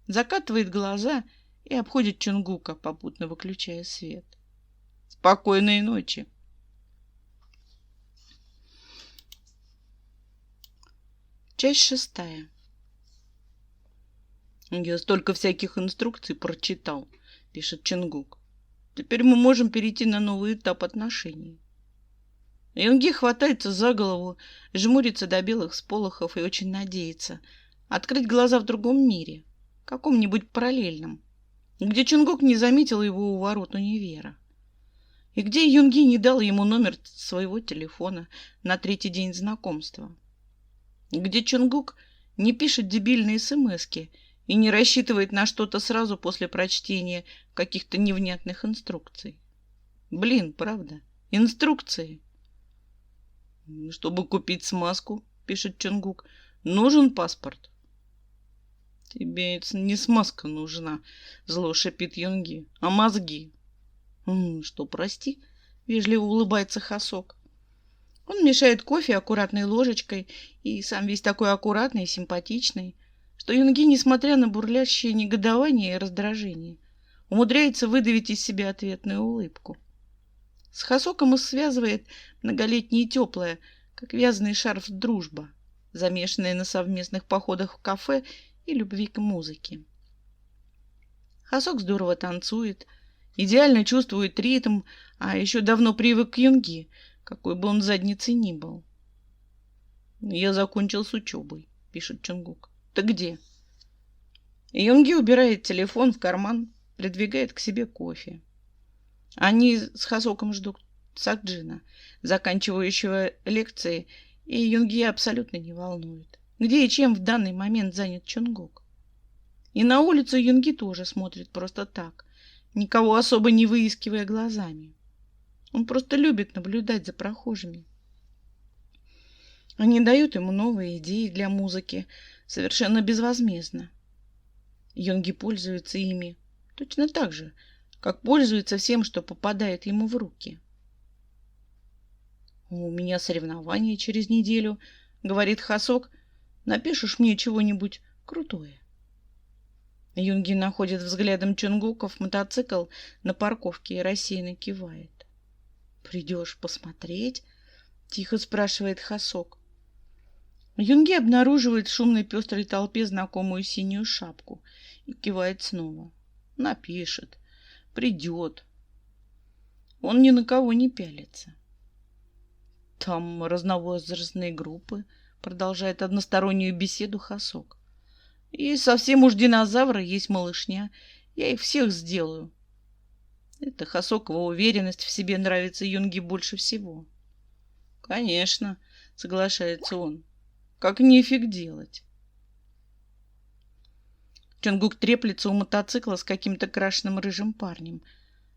S1: Закатывает глаза и обходит Чонгука, попутно выключая свет. «Спокойной ночи». Часть 6. «Я столько всяких инструкций прочитал», — пишет Чонгук. «Теперь мы можем перейти на новый этап отношений». Юнги хватается за голову, жмурится до белых сполохов и очень надеется открыть глаза в другом мире, каком-нибудь параллельном, где Чонгук не заметил его у ворот универа, и где Юнги не дал ему номер своего телефона на 3-й день знакомства, где Чонгук не пишет дебильные смски и не рассчитывает на что-то сразу после прочтения каких-то невнятных инструкций. Блин, правда, инструкции. «Чтобы купить смазку, — пишет Чонгук, — нужен паспорт». «Тебе не смазка нужна, — зло шипит Юнги, — а мозги». «Что, прости?» — вежливо улыбается Хасок. Он мешает кофе аккуратной ложечкой и сам весь такой аккуратный и симпатичный, что Юнги, несмотря на бурлящее негодование и раздражение, умудряется выдавить из себя ответную улыбку. С Хасоком их связывает многолетнее теплое, как вязаный шарф, дружба, замешанная на совместных походах в кафе и любви к музыке. Хасок здорово танцует, идеально чувствует ритм, а еще давно привык к Юнги, какой бы он задницей ни был. «Я закончил с учебой», — пишет Чонгук. «Ты где?» Юнги убирает телефон в карман, придвигает к себе кофе. Они с Хасоком ждут Сакджина, заканчивающего лекции, и Юнги абсолютно не волнует, где и чем в данный момент занят Чонгук. И на улицу Юнги тоже смотрит просто так, никого особо не выискивая глазами. Он просто любит наблюдать за прохожими. Они дают ему новые идеи для музыки совершенно безвозмездно. Юнги пользуется ими точно так же, как пользуется всем, что попадает ему в руки. «У меня соревнования через неделю, — говорит Хасок, — напишешь мне чего-нибудь крутое». Юнги находит взглядом Чонгуков мотоцикл на парковке и рассеянно кивает. «Придешь посмотреть?» — тихо спрашивает Хасок. Юнги обнаруживает в шумной пестрой толпе знакомую синюю шапку и кивает снова. Напишет. Придет. Он ни на кого не пялится. Там разновозрастные группы, продолжает одностороннюю беседу Хасок. И совсем уж динозавры, есть малышня. Я их всех сделаю. Эта Хасокова уверенность в себе нравится Юнги больше всего. Конечно, соглашается он. Как нефиг делать. Чонгук треплется у мотоцикла с каким-то крашеным рыжим парнем.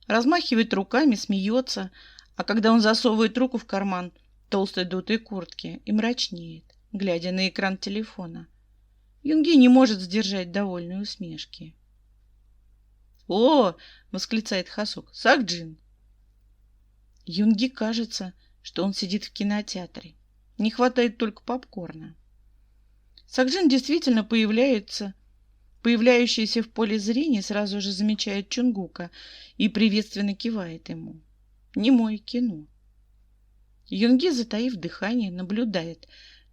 S1: Размахивает руками, смеется, а когда он засовывает руку в карман толстой дутой куртки и мрачнеет, глядя на экран телефона. Юнги не может сдержать довольной усмешки. «О!» — восклицает Хасок. «Сакджин!» Юнги кажется, что он сидит в кинотеатре. Не хватает только попкорна. Сакджин действительно появляющийся в поле зрения, сразу же замечает Чонгука и приветственно кивает ему. Немое кино. Юнги, затаив дыхание, наблюдает,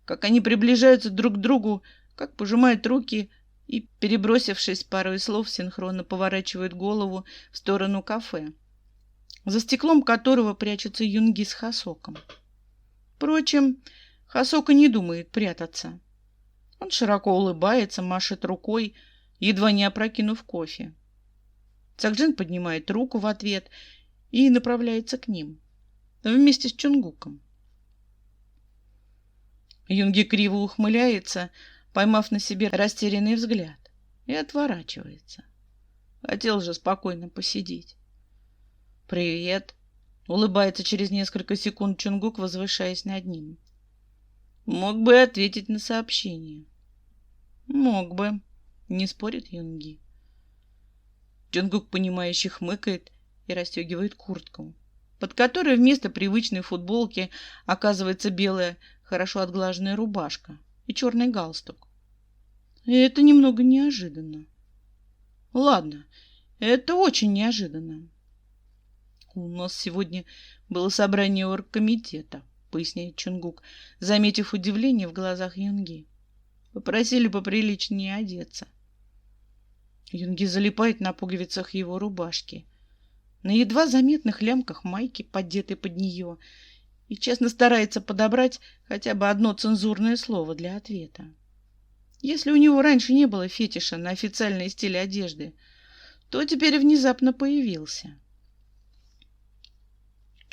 S1: как они приближаются друг к другу, как пожимают руки и, перебросившись парой слов, синхронно поворачивают голову в сторону кафе, за стеклом которого прячутся Юнги с Хасоком. Впрочем, Хасока не думает прятаться. Он широко улыбается, машет рукой, едва не опрокинув кофе. Сакджин поднимает руку в ответ и направляется к ним, вместе с Чонгуком. Юнги криво ухмыляется, поймав на себе растерянный взгляд, и отворачивается. Хотел же спокойно посидеть. «Привет!» — улыбается через несколько секунд Чонгук, возвышаясь над ним. «Мог бы ответить на сообщение». «Мог бы», — не спорит Юнги. Чонгук, понимающе хмыкает и расстегивает куртку, под которой вместо привычной футболки оказывается белая, хорошо отглаженная рубашка и черный галстук. И это немного неожиданно. Ладно, это очень неожиданно. У нас сегодня было собрание оргкомитета, поясняет Чонгук, заметив удивление в глазах Юнги. Попросили поприличнее одеться. Юнги залипает на пуговицах его рубашки, на едва заметных лямках майки, поддетой под нее, и честно старается подобрать хотя бы одно цензурное слово для ответа. Если у него раньше не было фетиша на официальный стиль одежды, то теперь внезапно появился.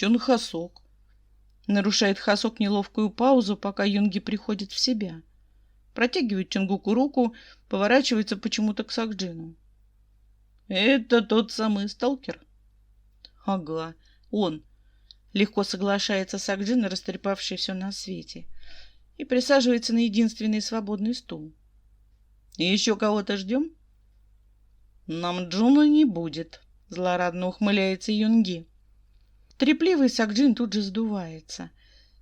S1: Чон Хасок. Нарушает Хасок неловкую паузу, пока Юнги приходит в себя. Протягивает Чонгуку руку, поворачивается почему-то к Сакджину. «Это тот самый сталкер?» «Ага, он». Легко соглашается Сакджин, растрепавший все на свете, и присаживается на единственный свободный стул. «И еще кого-то ждем?» «Намджуна не будет», — злорадно ухмыляется Юнги. Трепливый Сакджин тут же сдувается,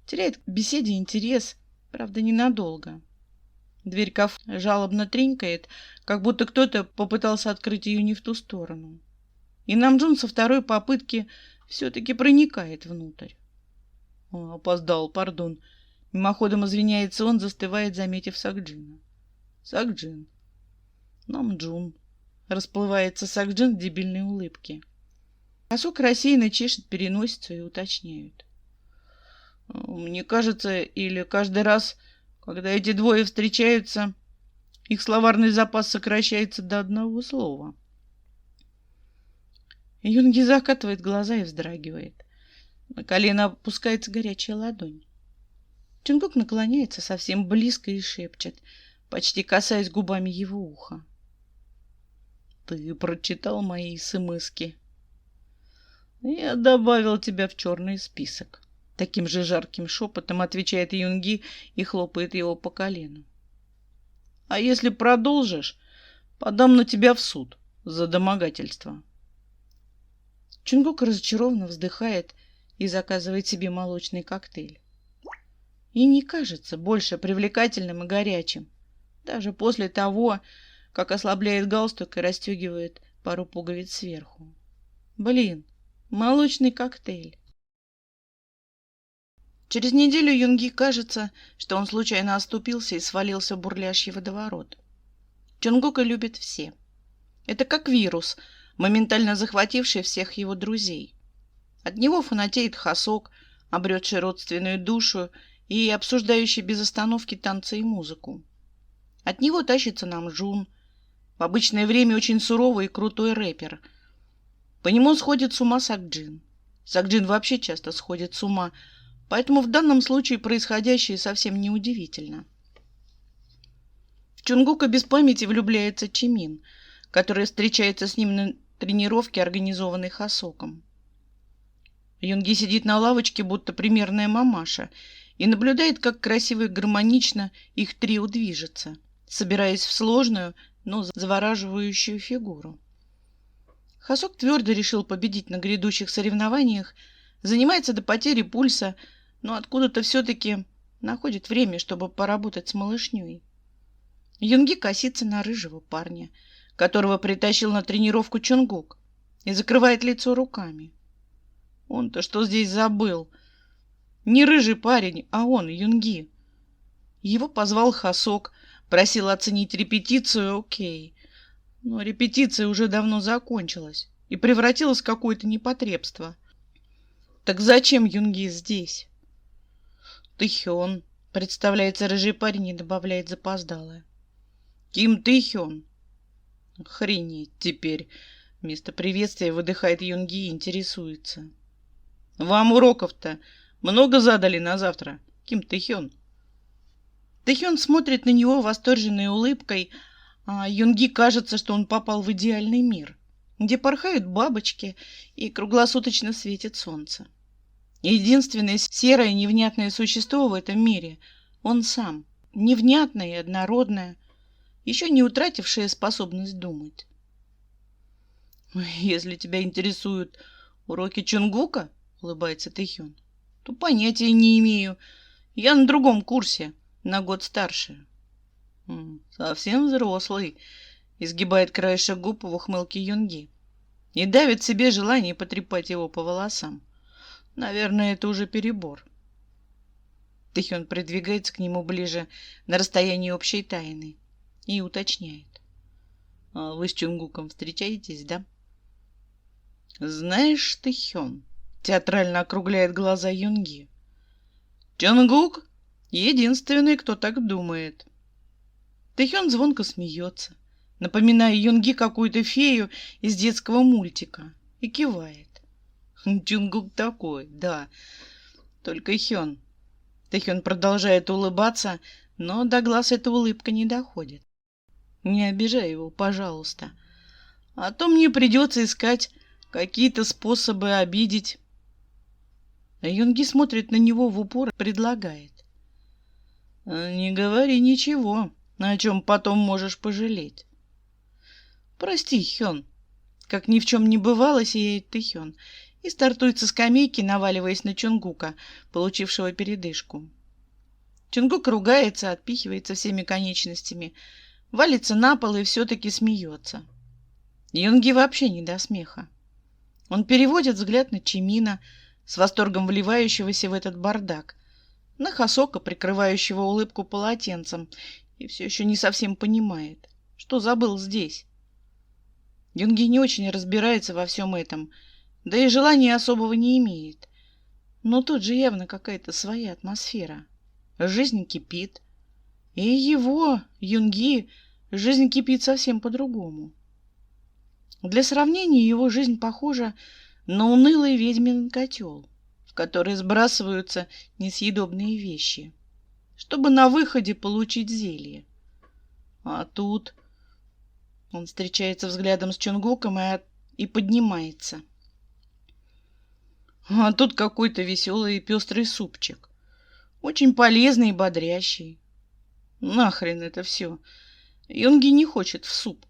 S1: теряет к беседе интерес, правда, ненадолго. Дверь кафе жалобно тренькает, как будто кто-то попытался открыть ее не в ту сторону. И Намджун со второй попытки все-таки проникает внутрь. Опоздал, пардон. Мимоходом извиняется он, застывает, заметив Сакджина. Сакджин. Намджун. Расплывается Сакджин в дебильной улыбке. Хасок рассеянно чешет переносицу и уточняют. Мне кажется, или каждый раз, когда эти двое встречаются, их словарный запас сокращается до одного слова. Юнги закатывает глаза и вздрагивает. На колено опускается горячая ладонь. Чонгук наклоняется совсем близко и шепчет, почти касаясь губами его уха. «Ты прочитал мои смски?» «Я добавил тебя в черный список». Таким же жарким шепотом отвечает Юнги и хлопает его по колену. «А если продолжишь, подам на тебя в суд за домогательство». Чонгук разочарованно вздыхает и заказывает себе молочный коктейль. И не кажется больше привлекательным и горячим, даже после того, как ослабляет галстук и расстегивает пару пуговиц сверху. Блин, молочный коктейль. Через неделю Юнги кажется, что он случайно оступился и свалился в бурлящий водоворот. Чонгука любят все. Это как вирус, моментально захвативший всех его друзей. От него фанатеет Хасок, обретший родственную душу и обсуждающий без остановки танцы и музыку. От него тащится Намджун, в обычное время очень суровый и крутой рэпер. По нему сходит с ума Сакджин. Сакджин вообще часто сходит с ума, поэтому в данном случае происходящее совсем не удивительно. В Чонгука без памяти влюбляется Чимин, который встречается с ним на тренировке, организованной Хасоком. Юнги сидит на лавочке, будто примерная мамаша, и наблюдает, как красиво и гармонично их трио движется, собираясь в сложную, но завораживающую фигуру. Хасок твердо решил победить на грядущих соревнованиях, занимается до потери пульса, но откуда-то все-таки находит время, чтобы поработать с малышней. Юнги косится на рыжего парня, которого притащил на тренировку Чонгук, и закрывает лицо руками. Он-то что здесь забыл? Не рыжий парень, а он, Юнги. Его позвал Хасок, просил оценить репетицию, окей. Но репетиция уже давно закончилась и превратилась в какое-то непотребство. Так зачем Юнги здесь? Тэхён, представляется рыжий парень и добавляет запоздалое. Ким Тэхён. Охренеть теперь. Вместо приветствия выдыхает Юнги и интересуется. Вам уроков-то много задали на завтра, Ким Тэхён? Тэхён смотрит на него восторженной улыбкой, а Юнги кажется, что он попал в идеальный мир, где порхают бабочки и круглосуточно светит солнце. Единственное серое невнятное существо в этом мире — он сам, невнятное и однородное, еще не утратившее способность думать. «Если тебя интересуют уроки Чонгука, — улыбается Тэхён, — то понятия не имею. Я на другом курсе, на год старше». «Совсем взрослый», — изгибает краешек губ в ухмылке Юнги и давит себе желание потрепать его по волосам. Наверное, это уже перебор. Тэхён придвигается к нему ближе на расстоянии общей тайны и уточняет. «А вы с Чонгуком встречаетесь, да?» «Знаешь, Тэхён», — театрально округляет глаза Юнги, — «Чонгук — единственный, кто так думает». Тэхён звонко смеется, напоминая Юнги какую-то фею из детского мультика, и кивает. Чонгук такой, да, только Хён. Тэхён продолжает улыбаться, но до глаз эта улыбка не доходит. Не обижай его, пожалуйста, а то мне придется искать какие-то способы обидеть. Юнги смотрит на него в упор и предлагает. Не говори ничего, о чем потом можешь пожалеть. Прости, Хён. Как ни в чем не бывало, сияет Тэхён и стартует со скамейки, наваливаясь на Чонгука, получившего передышку. Чонгук ругается, отпихивается всеми конечностями, валится на пол и все-таки смеется. Юнги вообще не до смеха. Он переводит взгляд на Чимина, с восторгом вливающегося в этот бардак, на Хасока, прикрывающего улыбку полотенцем, и все еще не совсем понимает, что забыл здесь. Юнги не очень разбирается во всем этом, да и желания особого не имеет. Но тут же явно какая-то своя атмосфера. Жизнь кипит. И его, Юнги, жизнь кипит совсем по-другому. Для сравнения, его жизнь похожа на унылый ведьмин котел, в который сбрасываются несъедобные вещи, чтобы на выходе получить зелье. А тут он встречается взглядом с Чонгуком и поднимается. А тут какой-то веселый и пестрый супчик. Очень полезный и бодрящий. Нахрен это все. Юнги не хочет в суп.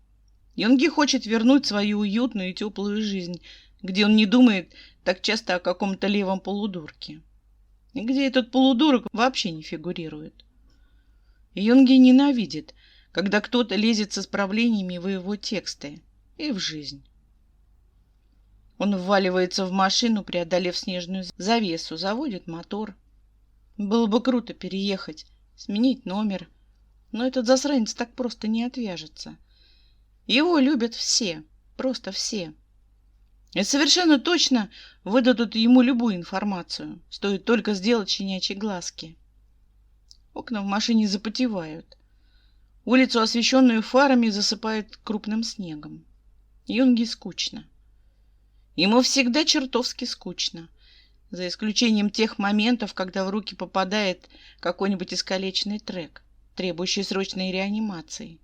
S1: Юнги хочет вернуть свою уютную и теплую жизнь, где он не думает так часто о каком-то левом полудурке. И где этот полудурок вообще не фигурирует. Юнги ненавидит, когда кто-то лезет с исправлениями в его тексты и в жизнь. Он вваливается в машину, преодолев снежную завесу, заводит мотор. Было бы круто переехать, сменить номер, но этот засранец так просто не отвяжется. Его любят все, просто все. И совершенно точно выдадут ему любую информацию, стоит только сделать щенячьи глазки. Окна в машине запотевают. Улицу, освещенную фарами, засыпает крупным снегом. Юнги скучно. Ему всегда чертовски скучно, за исключением тех моментов, когда в руки попадает какой-нибудь искалеченный трек, требующий срочной реанимации.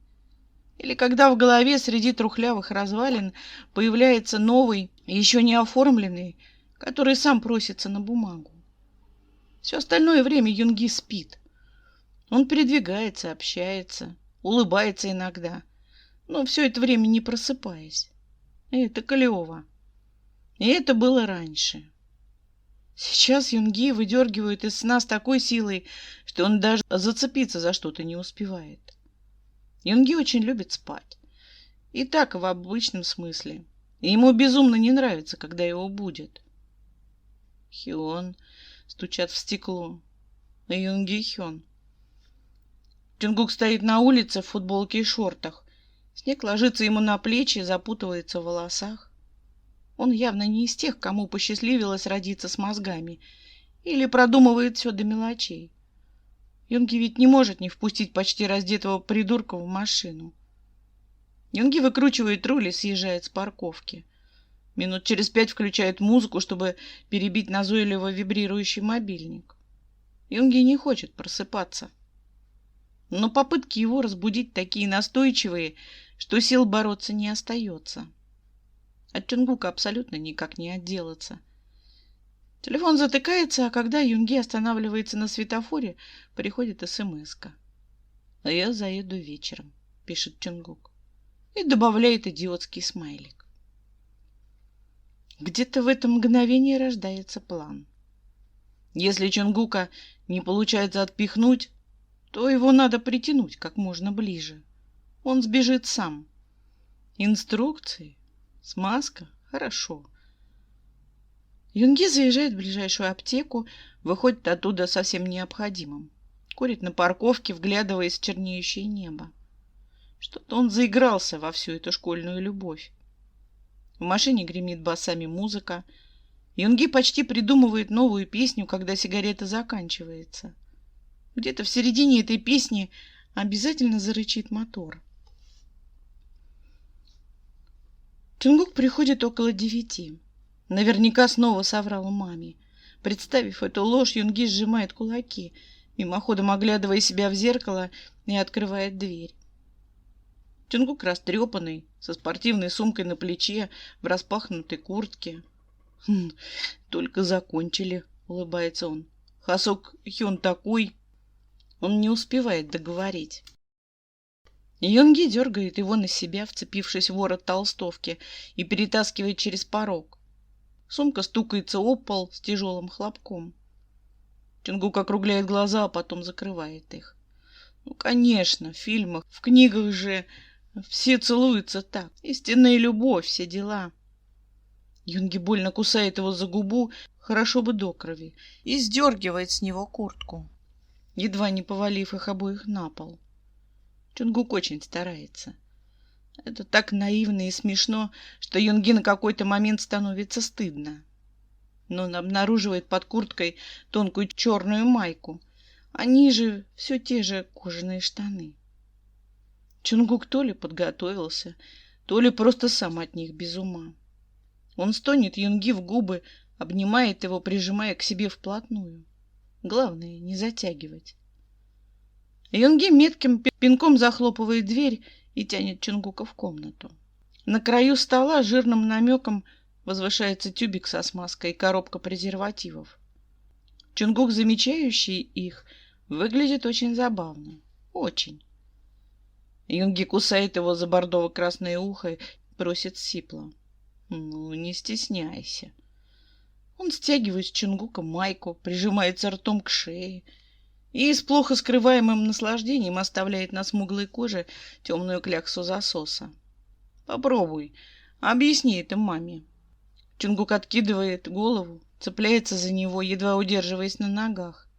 S1: Или когда в голове среди трухлявых развалин появляется новый, еще не оформленный, который сам просится на бумагу. Все остальное время Юнги спит. Он передвигается, общается, улыбается иногда, но все это время не просыпаясь. И это клево. И это было раньше. Сейчас Юнги выдергивают из сна с такой силой, что он даже зацепиться за что-то не успевает. Юнги очень любит спать. И так в обычном смысле. И ему безумно не нравится, когда его будет. Хён стучат в стекло. Юнги Хён. Чонгук стоит на улице в футболке и шортах. Снег ложится ему на плечи, запутывается в волосах. Он явно не из тех, кому посчастливилось родиться с мозгами, или продумывает все до мелочей. Юнги ведь не может не впустить почти раздетого придурка в машину. Юнги выкручивает руль и съезжает с парковки. Минут через 5 включает музыку, чтобы перебить назойливо вибрирующий мобильник. Юнги не хочет просыпаться. Но попытки его разбудить такие настойчивые, что сил бороться не остается. От Чонгука абсолютно никак не отделаться. Телефон затыкается, а когда Юнги останавливается на светофоре, приходит смс-ка. «А я заеду вечером», — пишет Чонгук. И добавляет идиотский смайлик. Где-то в это мгновение рождается план. Если Чонгука не получается отпихнуть, то его надо притянуть как можно ближе. Он сбежит сам. Инструкции? Смазка? Хорошо. Юнги заезжает в ближайшую аптеку, выходит оттуда со всем необходимым. Курит на парковке, вглядываясь в чернеющее небо. Что-то он заигрался во всю эту школьную любовь. В машине гремит басами музыка. Юнги почти придумывает новую песню, когда сигарета заканчивается. Где-то в середине этой песни обязательно зарычит мотор. Чонгук приходит около 9. Наверняка снова соврал маме. Представив эту ложь, Юнги сжимает кулаки, мимоходом оглядывая себя в зеркало, и открывает дверь. Чонгук растрепанный, со спортивной сумкой на плече, в распахнутой куртке. «Только закончили», — улыбается он. «Хасок Хён такой...» Он не успевает договорить. Юнги дергает его на себя, вцепившись в ворот толстовки, и перетаскивает через порог. Сумка стукается об пол с тяжелым хлопком. Чонгук округляет глаза, а потом закрывает их. Ну, конечно, в фильмах, в книгах же все целуются так. Истинная любовь, все дела. Юнги больно кусает его за губу, хорошо бы до крови, и сдергивает с него куртку, едва не повалив их обоих на пол. Чонгук очень старается. Это так наивно и смешно, что Юнги на какой-то момент становится стыдно. Но он обнаруживает под курткой тонкую черную майку, а ниже все те же кожаные штаны. Чонгук то ли подготовился, то ли просто сам от них без ума. Он стонет Юнги в губы, обнимает его, прижимая к себе вплотную. Главное, не затягивать. Юнги метким пинком захлопывает дверь и тянет Чонгука в комнату. На краю стола жирным намеком возвышается тюбик со смазкой и коробка презервативов. Чонгук, замечающий их, выглядит очень забавно. Очень. Юнги кусает его за бордово-красное ухо и просит сипло: «Ну, не стесняйся». Он стягивает с Чонгука майку, прижимается ртом к шее. и с плохо скрываемым наслаждением оставляет на смуглой коже темную кляксу засоса. Попробуй, объясни это маме. Чунгук откидывает голову, цепляется за него, едва удерживаясь на ногах.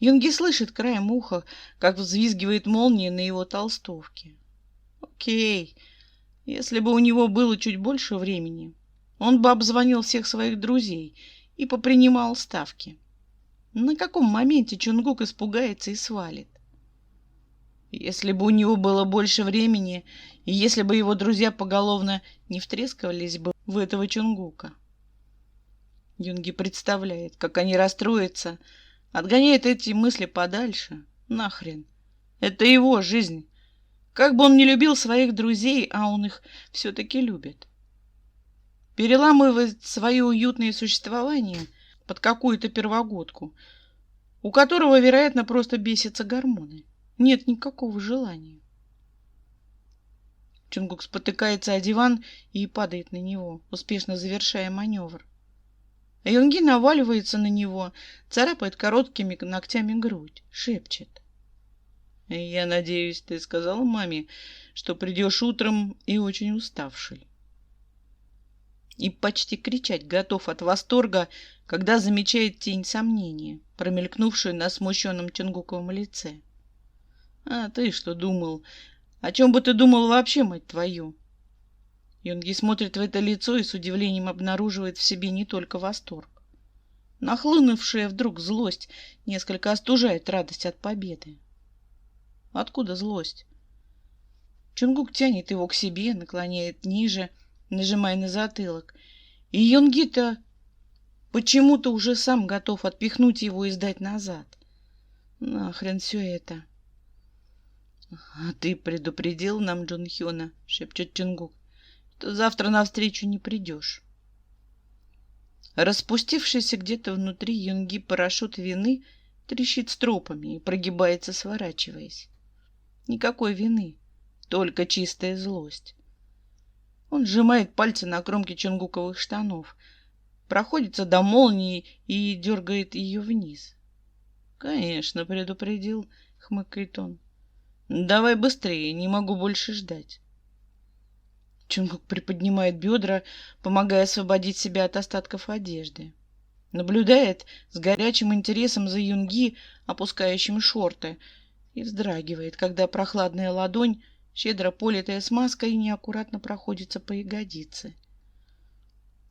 S1: Юнги слышит краем уха, как взвизгивает молния на его толстовке. Окей, если бы у него было чуть больше времени, он бы обзвонил всех своих друзей и попринимал ставки. На каком моменте Чунгук испугается и свалит? Если бы у него было больше времени, и если бы его друзья поголовно не втрескивались бы в этого Чунгука. Юнги представляет, как они расстроятся, отгоняет эти мысли подальше. Нахрен. Это его жизнь. Как бы он не любил своих друзей, а он их все-таки любит. Переламывает свое уютное существование под какую-то первогодку, у которого, вероятно, просто бесятся гормоны. Нет никакого желания. Чунгук спотыкается о диван и падает на него, успешно завершая маневр. Юнги наваливается на него, царапает короткими ногтями грудь, шепчет. «Я надеюсь, ты сказала маме, что придешь утром и очень уставший». И почти кричать готов от восторга, когда замечает тень сомнения, промелькнувшую на смущенном Чунгуковом лице. «А ты что думал? О чем бы ты думал вообще, мать твою?» Юнги смотрит в это лицо и с удивлением обнаруживает в себе не только восторг. Нахлынувшая вдруг злость несколько остужает радость от победы. Откуда злость? Чунгук тянет его к себе, наклоняет ниже, нажимая на затылок. И Юнги-то почему-то уже сам готов отпихнуть его и сдать назад. Нахрен все это. — А ты предупредил нам Джон Хёна, — шепчет Чунгук, — что завтра навстречу не придешь. Распустившийся где-то внутри Юнги парашют вины трещит стропами и прогибается, сворачиваясь. Никакой вины, только чистая злость. Он сжимает пальцы на кромке чунгуковых штанов, проходится до молнии и дергает ее вниз. — Конечно, предупредил, — хмыкает он. — Давай быстрее, не могу больше ждать. Чунгук приподнимает бедра, помогая освободить себя от остатков одежды. Наблюдает с горячим интересом за Юнги, опускающим шорты, и вздрагивает, когда прохладная ладонь, щедро политая смазкой, неаккуратно проходится по ягодице.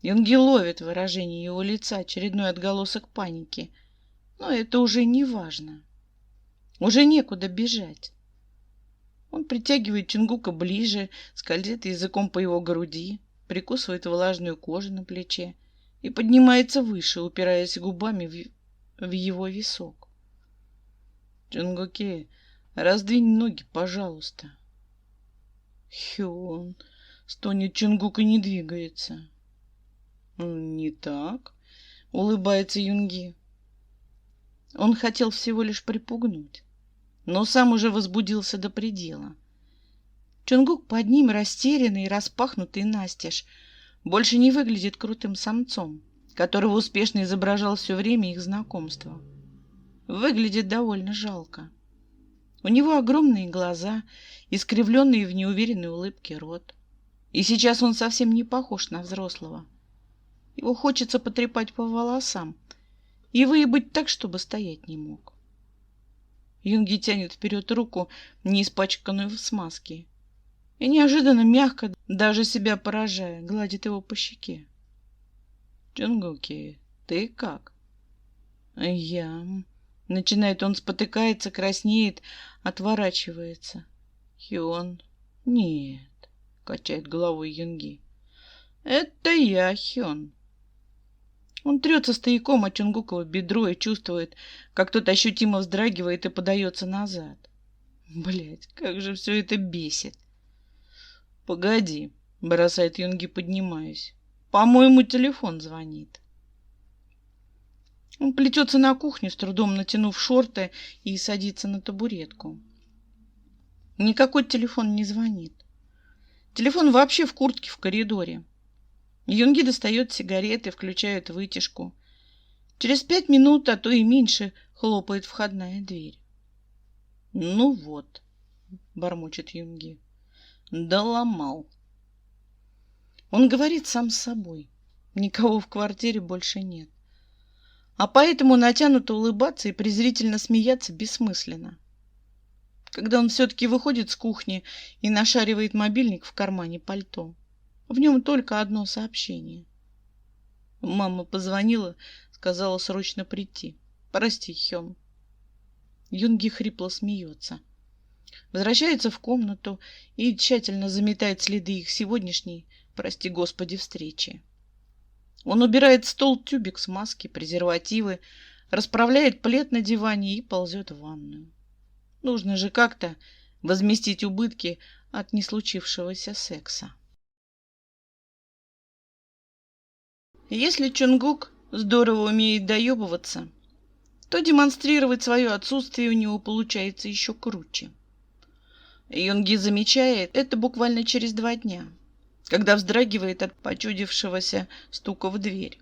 S1: Юнги ловит выражение его лица, очередной отголосок паники. Но это уже не важно. Уже некуда бежать. Он притягивает Чунгука ближе, скользит языком по его груди, прикусывает влажную кожу на плече и поднимается выше, упираясь губами в его висок. — Чунгуке, раздвинь ноги, пожалуйста. Хён, стонет Чунгук и не двигается. — Не так, — улыбается Юнги. Он хотел всего лишь припугнуть, но сам уже возбудился до предела. Чунгук под ним, растерянный и распахнутый настежь, больше не выглядит крутым самцом, которого успешно изображал все время их знакомства. Выглядит довольно жалко. У него огромные глаза, искривленный в неуверенной улыбке рот. И сейчас он совсем не похож на взрослого. Его хочется потрепать по волосам и выебать так, чтобы стоять не мог. Юнги тянет вперед руку, не испачканную в смазке, и неожиданно мягко, даже себя поражая, гладит его по щеке. — Чунгуки, ты как? — Я... Начинает он, спотыкается, краснеет, отворачивается. — Хён? — Нет, — качает головой Юнги. — Это я, Хён. Он трется стояком от Чунгуково бедро и чувствует, как тот ощутимо вздрагивает и подается назад. Блять, как же все это бесит. — Погоди, — бросает Юнги, поднимаясь. — По-моему, телефон звонит. Он плетется на кухню, с трудом натянув шорты, и садится на табуретку. Никакой телефон не звонит. Телефон вообще в куртке в коридоре. Юнги достает сигареты, включает вытяжку. Через 5 минут, а то и меньше, Хлопает входная дверь. «Ну вот», — бормочет Юнги, — «доломал». Он говорит сам с собой. Никого в квартире больше нет. А поэтому натянуто улыбаться и презрительно смеяться бессмысленно. Когда он все-таки выходит с кухни и нашаривает мобильник в кармане пальто, в нем только одно сообщение. Мама позвонила, сказала срочно прийти. «Прости, Хён». Юнги хрипло смеется. Возвращается в комнату и тщательно заметает следы их сегодняшней, прости господи, встречи. Он убирает стол, тюбик с маски, презервативы, расправляет плед на диване и ползет в ванную. Нужно же как-то возместить убытки от неслучившегося секса. Если Чонгук здорово умеет доебываться, то демонстрировать свое отсутствие у него получается еще круче. Юнги замечает это буквально через 2 дня, когда вздрагивает от почудившегося стука в дверь.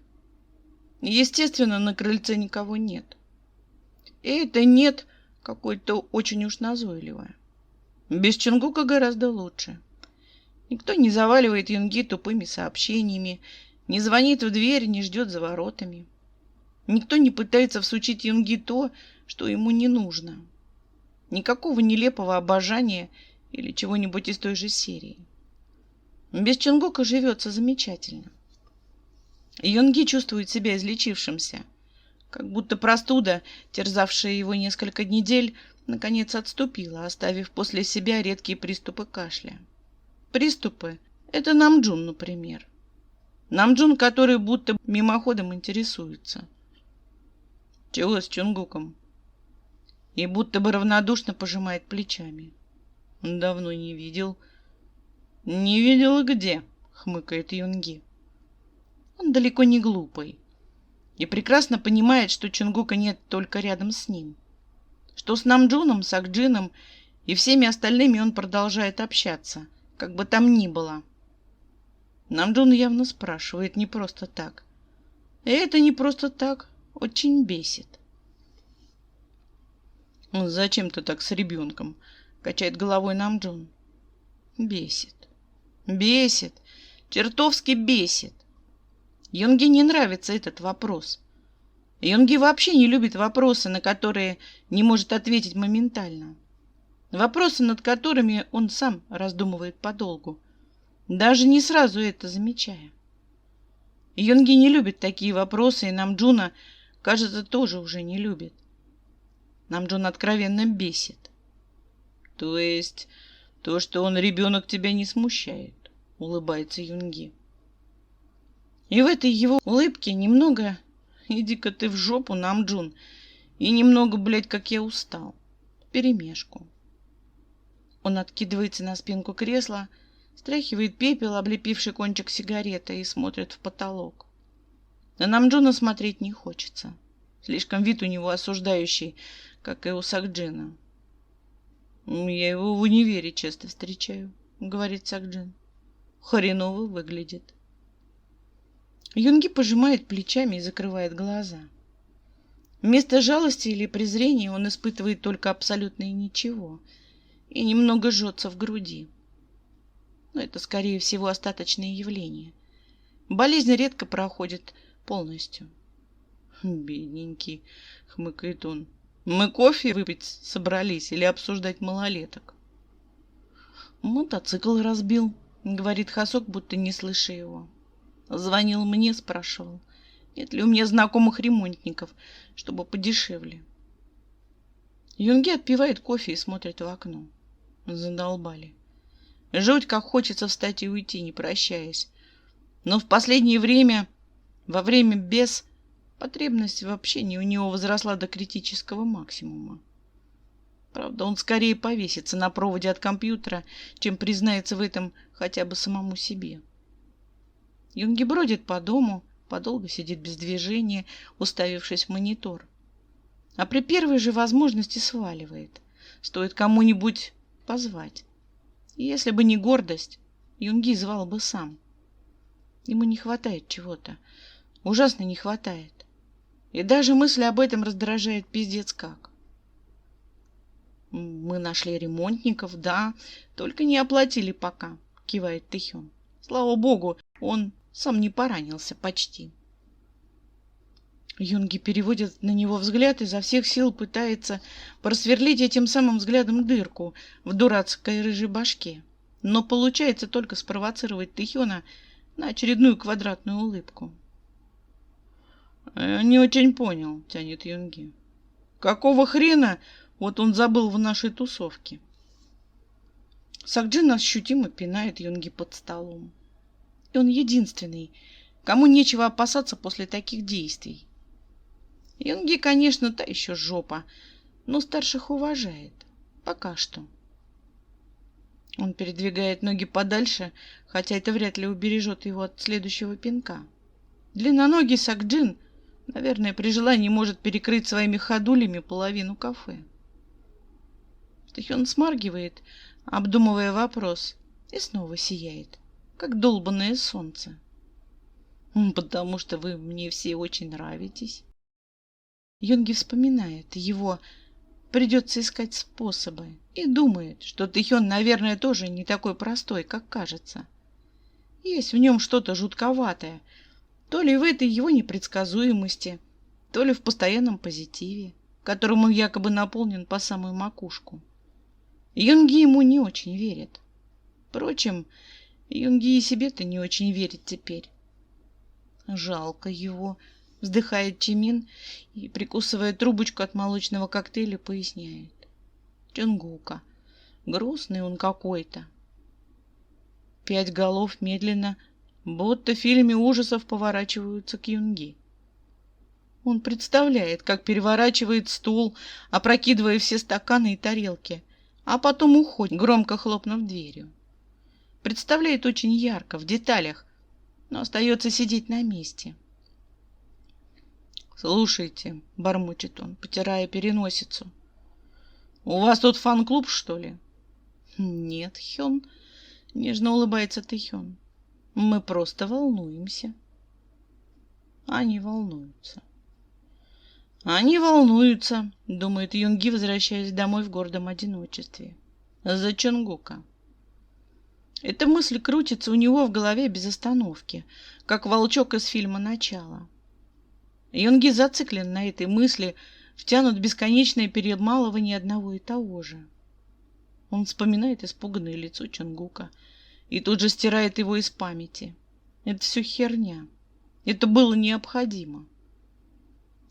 S1: Естественно, на крыльце никого нет. И это «нет» какое-то очень уж назойливое. Без Чонгука гораздо лучше. Никто не заваливает Юнги тупыми сообщениями, не звонит в дверь, не ждет за воротами. Никто не пытается всучить Юнги то, что ему не нужно. Никакого нелепого обожания или чего-нибудь из той же серии. Без Чонгука живется замечательно. Юнги чувствует себя излечившимся, как будто простуда, терзавшая его несколько недель, наконец отступила, оставив после себя редкие приступы кашля. Приступы — это Намджун, например. Намджун, который будто мимоходом интересуется. Чего с Чонгуком? И будто бы равнодушно пожимает плечами. Давно не видел. Не видел где, хмыкает Юнги. Он далеко не глупый и прекрасно понимает, что Чонгука нет только рядом с ним. Что с Намджуном, с Акджином и всеми остальными он продолжает общаться, как бы там ни было. Намджун явно спрашивает не просто так. И это не просто так очень бесит. «Зачем ты так с ребенком?» — качает головой Намджун. Бесит. Бесит. Чертовски бесит. Юнги не нравится этот вопрос. Юнги вообще не любит вопросы, на которые не может ответить моментально. Вопросы, над которыми он сам раздумывает подолгу, даже не сразу это замечая. Юнги не любит такие вопросы, и Намджуна, кажется, тоже уже не любит. Намджун откровенно бесит. То есть то, что он ребенок, тебя не смущает, улыбается Юнги. И в этой его улыбке немного «иди-ка ты в жопу, Намджун», и немного, блядь, как я устал. Вперемешку. Он откидывается на спинку кресла, стряхивает пепел, облепивший кончик сигареты, и смотрит в потолок. На Намджуна смотреть не хочется. Слишком вид у него осуждающий, как и у Сакджина. «Я его в универе часто встречаю», — говорит Сакджин. «Хреново выглядит». Юнги пожимает плечами и закрывает глаза. Вместо жалости или презрения он испытывает только абсолютное ничего и немного жжется в груди. Но это, скорее всего, остаточное явление. Болезнь редко проходит полностью. «Бедненький», — хмыкает он. «Мы кофе выпить собрались или обсуждать малолеток?» «Мотоцикл разбил», — говорит Хасок, будто не слыша его. «Звонил мне, спрашивал, нет ли у меня знакомых ремонтников, чтобы подешевле». Юнги отпивает кофе и смотрит в окно. Задолбали. Жуть, как хочется встать и уйти, не прощаясь. Но в последнее время, во время без, потребность в общении у него возросла до критического максимума. Правда, он скорее повесится на проводе от компьютера, чем признается в этом хотя бы самому себе. Юнги бродит по дому, подолгу сидит без движения, уставившись в монитор. А при первой же возможности сваливает. Стоит кому-нибудь позвать. И если бы не гордость, Юнги звал бы сам. Ему не хватает чего-то. Ужасно не хватает. И даже мысль об этом раздражает пиздец как. Мы нашли ремонтников, да, только не оплатили пока, кивает Тэхён. Слава богу, он сам не поранился почти. Юнги переводит на него взгляд и изо всех сил пытается просверлить этим самым взглядом дырку в дурацкой рыжей башке. Но получается только спровоцировать Тэхёна на очередную квадратную улыбку. «Не очень понял», — тянет Юнги. «Какого хрена вот он забыл в нашей тусовке?» Сакджин ощутимо пинает Юнги под столом. И он единственный, кому нечего опасаться после таких действий. Юнги, конечно, та еще жопа, но старших уважает. Пока что. Он передвигает ноги подальше, хотя это вряд ли убережет его от следующего пинка. Длинноногий Сакджин, наверное, при желании может перекрыть своими ходулями половину кафе. Тэхён смаргивает, обдумывая вопрос, и снова сияет, как долбанное солнце. «Потому что вы мне все очень нравитесь». Юнги вспоминает его, придется искать способы, и думает, что Тэхён, наверное, тоже не такой простой, как кажется. Есть в нем что-то жутковатое, то ли в этой его непредсказуемости, то ли в постоянном позитиве, которым он якобы наполнен по самую макушку. Юнги ему не очень верит. Впрочем, Юнги и себе-то не очень верит теперь. Жалко его, вздыхает Чимин и, прикусывая трубочку от молочного коктейля, поясняет. Чонгука. Грустный он какой-то. 5 голов медленно, будто в фильме ужасов, поворачиваются к Юнги. Он представляет, как переворачивает стул, опрокидывая все стаканы и тарелки, а потом уходит, громко хлопнув дверью. Представляет очень ярко, в деталях, но остается сидеть на месте. «Слушайте», — бормочет он, потирая переносицу, — «у вас тут фан-клуб, что ли?» «Нет, Хён», — нежно улыбается Тэхён, — «мы просто волнуемся». Они волнуются. «Они волнуются», — думает Юнги, возвращаясь домой в гордом одиночестве. «За Чонгука». Эта мысль крутится у него в голове без остановки, как волчок из фильма «Начало». Юнги зациклен на этой мысли, втянут в бесконечное перемалывание одного и того же. Он вспоминает испуганное лицо Чонгука и тут же стирает его из памяти. Это все херня. Это было необходимо.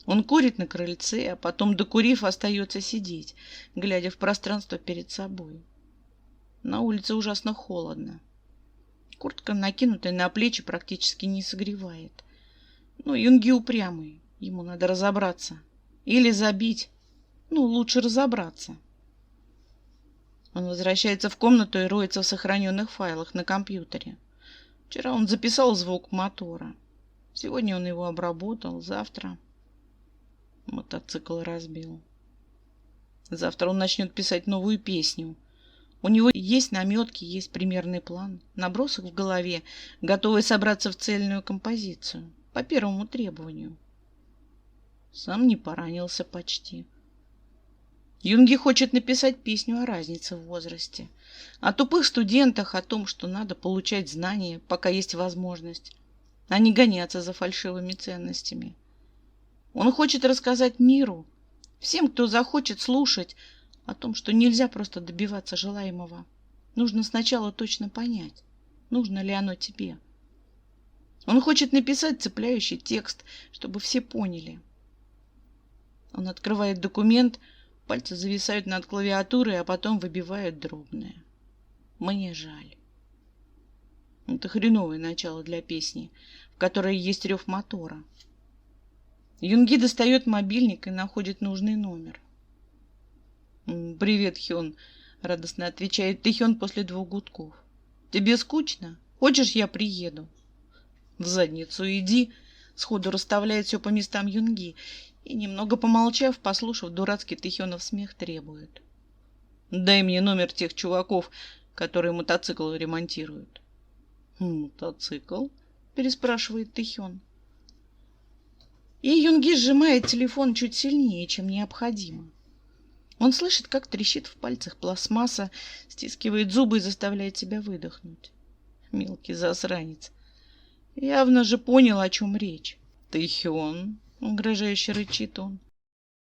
S1: Он курит на крыльце, а потом, докурив, остается сидеть, глядя в пространство перед собой. На улице ужасно холодно. Куртка, накинутая на плечи, практически не согревает. Но Юнги упрямый, ему надо разобраться. Или забить. Лучше разобраться. Он возвращается в комнату и роется в сохраненных файлах на компьютере. Вчера он записал звук мотора. Сегодня он его обработал, завтра... Мотоцикл разбил. Завтра он начнет писать новую песню. У него есть наметки, есть примерный план, набросок в голове, готовый собраться в цельную композицию, по первому требованию. Сам не поранился почти. Юнги хочет написать песню о разнице в возрасте, о тупых студентах, о том, что надо получать знания, пока есть возможность, а не гоняться за фальшивыми ценностями. Он хочет рассказать миру, всем, кто захочет слушать, о том, что нельзя просто добиваться желаемого. Нужно сначала точно понять, нужно ли оно тебе. Он хочет написать цепляющий текст, чтобы все поняли. Он открывает документ, пальцы зависают над клавиатурой, а потом выбивают дробное. Мне жаль. Это хреновое начало для песни, в которой есть рев мотора. Юнги достает мобильник и находит нужный номер. «Привет, Хён», — радостно отвечает Тэхён после 2 гудков. «Тебе скучно? Хочешь, я приеду?» «В задницу иди», — сходу расставляет все по местам Юнги и, немного помолчав, послушав дурацкий Тэхёнов смех, требует. «Дай мне номер тех чуваков, которые мотоцикл ремонтируют». «Мотоцикл?» — переспрашивает Тэхён. И Юнги сжимает телефон чуть сильнее, чем необходимо. Он слышит, как трещит в пальцах пластмасса, стискивает зубы и заставляет себя выдохнуть. Мелкий засранец. Явно же понял, о чем речь. «Тэхён», — угрожающе рычит он.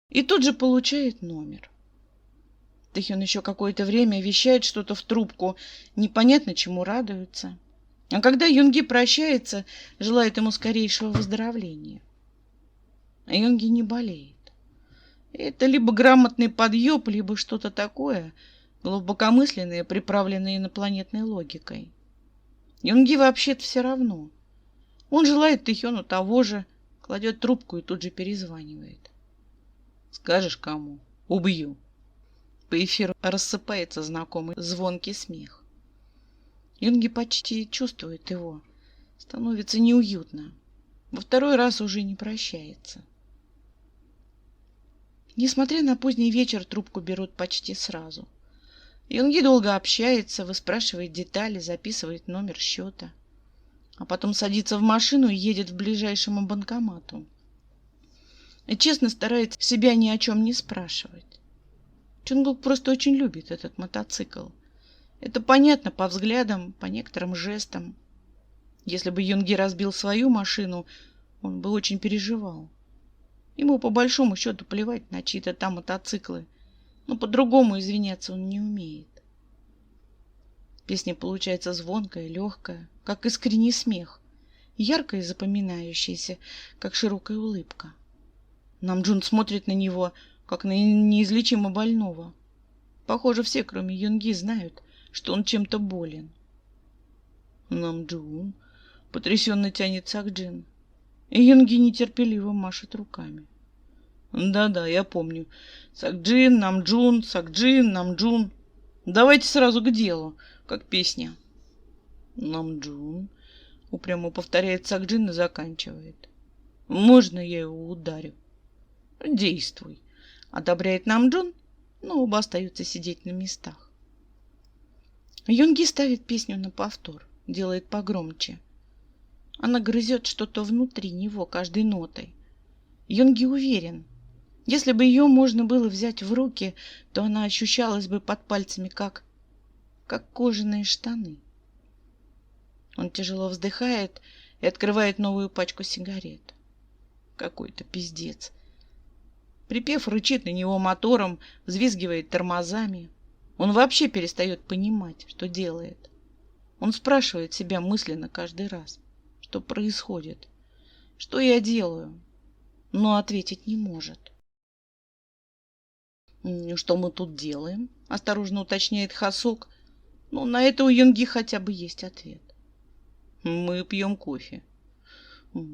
S1: И тут же получает номер. Тэхён еще какое-то время вещает что-то в трубку, непонятно чему радуется. А когда Юнги прощается, желает ему скорейшего выздоровления. А Юнги не болеет. Это либо грамотный подъеб, либо что-то такое, глубокомысленное, приправленное инопланетной логикой. Юнги вообще-то все равно. Он желает Тэхёну того же, кладет трубку и тут же перезванивает. «Скажешь кому? Убью». По эфиру рассыпается знакомый звонкий смех. Юнги почти чувствует его. Становится неуютно. Во второй раз уже не прощается. Несмотря на поздний вечер, трубку берут почти сразу. Юнги долго общается, выспрашивает детали, записывает номер счета. А потом садится в машину и едет к ближайшему банкомату. И честно старается себя ни о чем не спрашивать. Чонгук просто очень любит этот мотоцикл. Это понятно по взглядам, по некоторым жестам. Если бы Юнги разбил свою машину, он бы очень переживал. Ему по большому счету плевать на чьи-то там мотоциклы, но по-другому извиняться он не умеет. Песня получается звонкая, легкая, как искренний смех, яркая и запоминающаяся, как широкая улыбка. Намджун смотрит на него, как на неизлечимо больного. Похоже, все, кроме Юнги, знают, что он чем-то болен. Намджун потрясенно тянет Сакджин, и Юнги нетерпеливо машет руками. Да-да, я помню. Сакджин, Намджун, Сакджин, Намджун. Давайте сразу к делу, как песня. Намджун упрямо повторяет Сакджин и заканчивает. Можно я его ударю? Действуй. Одобряет Намджун, но оба остаются сидеть на местах. Юнги ставит песню на повтор, делает погромче. Она грызет что-то внутри него каждой нотой. Юнги уверен, если бы ее можно было взять в руки, то она ощущалась бы под пальцами как кожаные штаны. Он тяжело вздыхает и открывает новую пачку сигарет. Какой-то пиздец. Припев рычит на него мотором, взвизгивает тормозами. Он вообще перестает понимать, что делает. Он спрашивает себя мысленно каждый раз, что происходит, что я делаю, но ответить не может. «Что мы тут делаем?» – осторожно уточняет Хасок. Но на это у Юнги хотя бы есть ответ. «Мы пьем кофе».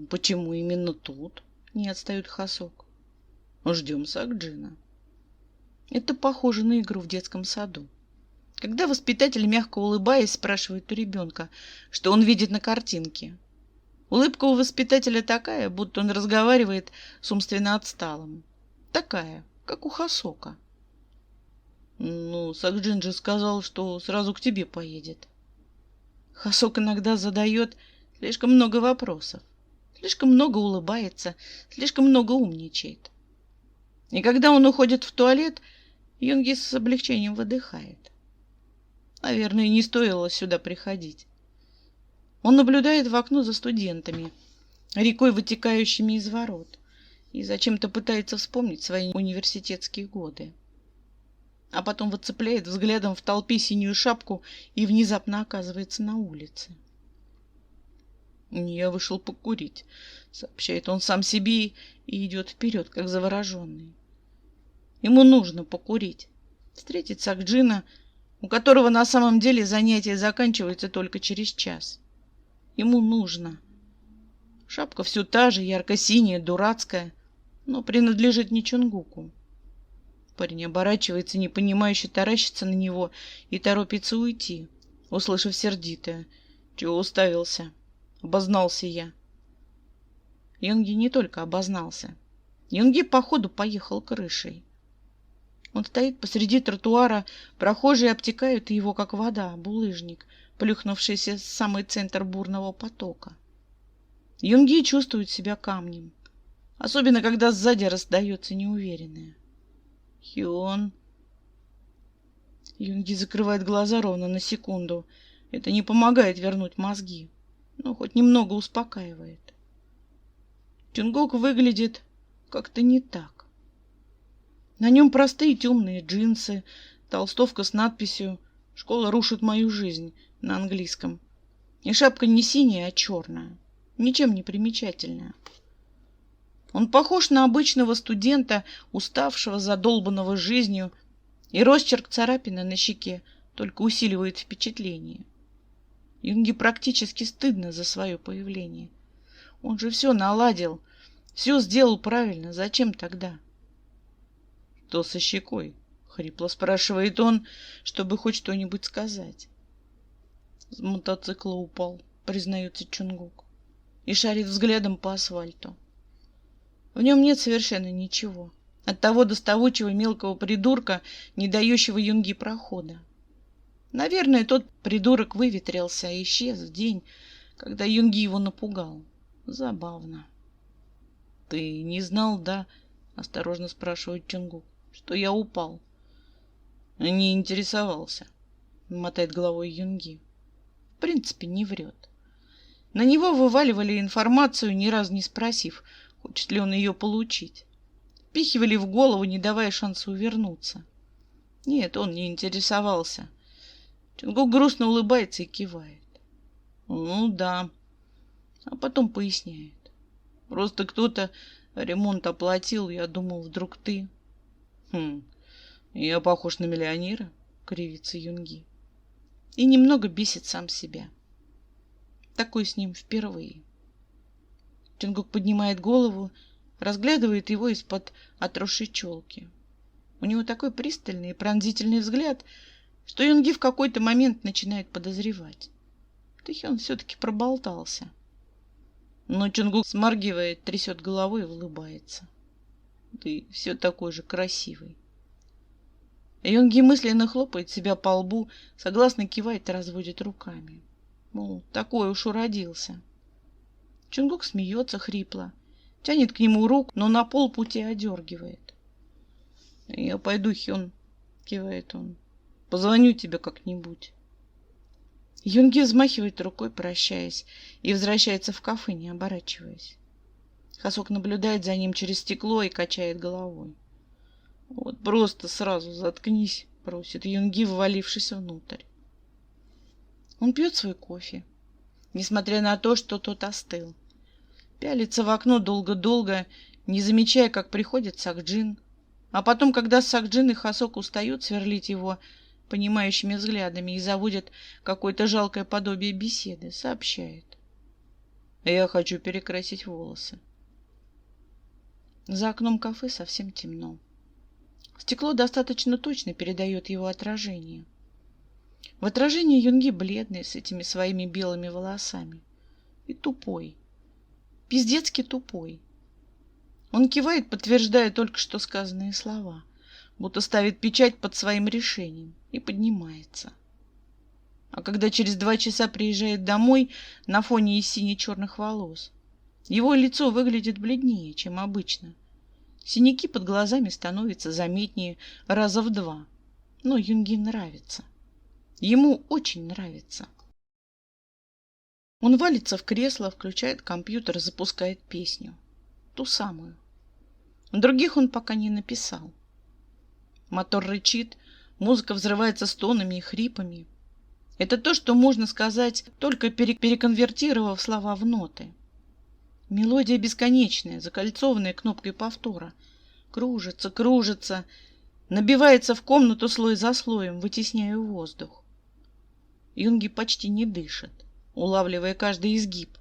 S1: «Почему именно тут?» – не отстает Хасок. «Ждем Сакджина». Это похоже на игру в детском саду. Когда воспитатель, мягко улыбаясь, спрашивает у ребенка, что он видит на картинке. Улыбка у воспитателя такая, будто он разговаривает с умственно отсталым. Такая, как у Хасока. Сакджин же сказал, что сразу к тебе поедет. Хасок иногда задает слишком много вопросов, слишком много улыбается, слишком много умничает. И когда он уходит в туалет, Юнги с облегчением выдыхает. Наверное, не стоило сюда приходить. Он наблюдает в окно за студентами, рекой, вытекающими из ворот, и зачем-то пытается вспомнить свои университетские годы. А потом выцепляет взглядом в толпе синюю шапку и внезапно оказывается на улице. «Я вышел покурить», — сообщает он сам себе и идет вперед, как завороженный. Ему нужно покурить, встретить Сакджина, у которого на самом деле занятие заканчивается только через час. Ему нужно. Шапка все та же, ярко-синяя, дурацкая, но принадлежит не Чонгуку. Парень оборачивается, непонимающе таращится на него и торопится уйти, услышав сердитое: «Чего уставился? Обознался я». Юнги не только обознался. Юнги, походу, поехал крышей. Он стоит посреди тротуара, прохожие обтекают его, как вода, булыжник, плюхнувшийся в самый центр бурного потока. Юнги чувствует себя камнем. особенно когда сзади раздается неуверенное. Хён. Юнги закрывает глаза ровно на секунду. Это не помогает вернуть мозги, но хоть немного успокаивает. Чунгук выглядит как-то не так. На нем простые темные джинсы, толстовка с надписью «Школа рушит мою жизнь» на английском. И шапка не синяя, а черная. Ничем не примечательная. Он похож на обычного студента, уставшего, задолбанного жизнью, и росчерк царапины на щеке только усиливает впечатление. Юнги практически стыдно за свое появление. Он же все наладил, все сделал правильно. Зачем тогда? — Что со щекой? — хрипло спрашивает он, чтобы хоть что-нибудь сказать. — С мотоцикла упал, признается Чунгук, и шарит взглядом по асфальту. В нем нет совершенно ничего. От того доставучего мелкого придурка, не дающего Юнги прохода. Наверное, тот придурок выветрился и исчез в день, когда Юнги его напугал. Забавно. — Ты не знал, да? — осторожно спрашивает Чунгук. — Что я упал? — Не интересовался, — мотает головой Юнги. В принципе, не врет. На него вываливали информацию, ни разу не спросив, хочет ли он ее получить. Впихивали в голову, не давая шанса увернуться. Нет, он не интересовался. Чунгук грустно улыбается и кивает. Ну да. А потом поясняет. Просто кто-то ремонт оплатил, я думал, вдруг ты. Я похож на миллионера, кривится Юнги. И немного бесит сам себя. Такой с ним впервые. Чунгук поднимает голову, разглядывает его из-под отросшей челки. У него такой пристальный и пронзительный взгляд, что Юнги в какой-то момент начинает подозревать. Тэхён все-таки проболтался. Но Чунгук смаргивает, трясет головой и улыбается. Ты все такой же красивый. Юнги мысленно хлопает себя по лбу, согласно кивает и разводит руками. Мол, такой уж уродился. Чунгук смеется хрипло, тянет к нему руку, но на полпути одергивает. — Я пойду, Хён, — кивает он. — Позвоню тебе как-нибудь. Юнги взмахивает рукой, прощаясь, и возвращается в кафе, не оборачиваясь. Хасок наблюдает за ним через стекло и качает головой. — Вот просто сразу заткнись, — просит Юнги, ввалившись внутрь. Он пьет свой кофе, несмотря на то, что тот остыл. Пялится в окно долго-долго, не замечая, как приходит Сакджин. А потом, когда Сакджин и Хасок устают сверлить его понимающими взглядами и заводят какое-то жалкое подобие беседы, сообщает. Я хочу перекрасить волосы. За окном кафе совсем темно. Стекло достаточно точно передает его отражение. В отражении Юнги бледный, с этими своими белыми волосами. И тупой. Пиздецки тупой. Он кивает, подтверждая только что сказанные слова, будто ставит печать под своим решением, и поднимается. А когда через 2 часа приезжает домой на фоне из сине-черных волос, его лицо выглядит бледнее, чем обычно. Синяки под глазами становятся заметнее раза в 2. Но Юнги нравится. Ему очень нравится. Он валится в кресло, включает компьютер и запускает песню. Ту самую. Других он пока не написал. Мотор рычит, музыка взрывается стонами и хрипами. Это то, что можно сказать, только переконвертировав слова в ноты. Мелодия бесконечная, закольцованная кнопкой повтора. Кружится, кружится, набивается в комнату слой за слоем, вытесняя воздух. Юнги почти не дышит, улавливая каждый изгиб.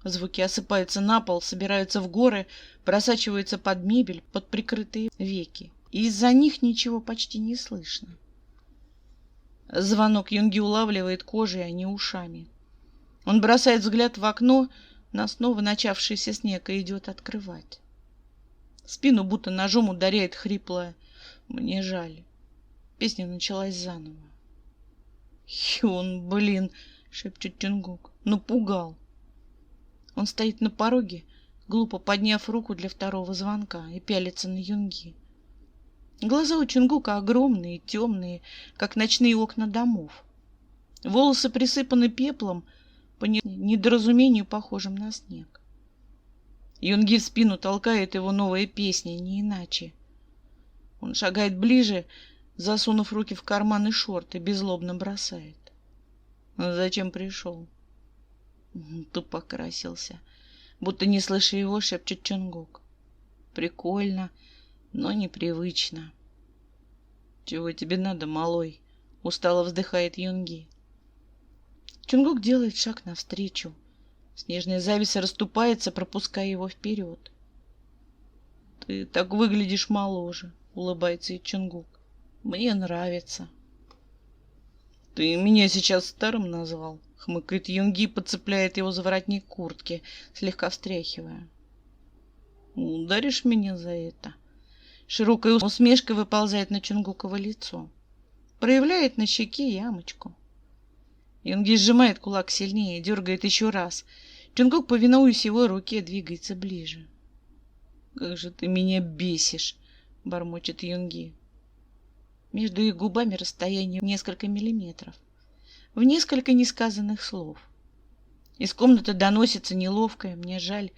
S1: Звуки осыпаются на пол, собираются в горы, просачиваются под мебель, под прикрытые веки. И из-за них ничего почти не слышно. Звонок Юнги улавливает кожей, а не ушами. Он бросает взгляд в окно на снова начавшийся снег и идет открывать. Спину будто ножом ударяет хриплое «Мне жаль». Песня началась заново. «Хён, блин!» — шепчет Чунгук. «Напугал!» Он стоит на пороге, глупо подняв руку для второго звонка, и пялится на Юнги. Глаза у Чунгука огромные, темные, как ночные окна домов. Волосы присыпаны пеплом, по недоразумению похожим на снег. Юнги в спину толкает его новая песня, не иначе. Он шагает ближе, засунув руки в карманы шорты, беззлобно бросает. Зачем пришел? Тупо красился. Будто не слыша его, шепчет Чунгук. Прикольно, но непривычно. Чего тебе надо, малой? Устало вздыхает Юнги. Чунгук делает шаг навстречу. Снежная завеса расступается, пропуская его вперед. Ты так выглядишь моложе, улыбается и Чунгук. Мне нравится. Ты меня сейчас старым назвал? Хмыкает Юнги, подцепляет его за воротник куртки, слегка встряхивая. Ударишь меня за это? Широкая усмешка выползает на Чунгуково лицо. Проявляет на щеке ямочку. Юнги сжимает кулак сильнее, дергает еще раз. Чунгук, повинуясь его руке, двигается ближе. «Как же ты меня бесишь!» — бормочет Юнги. Между их губами расстояние в несколько миллиметров. В несколько несказанных слов. Из комнаты доносится неловкое, мне жаль.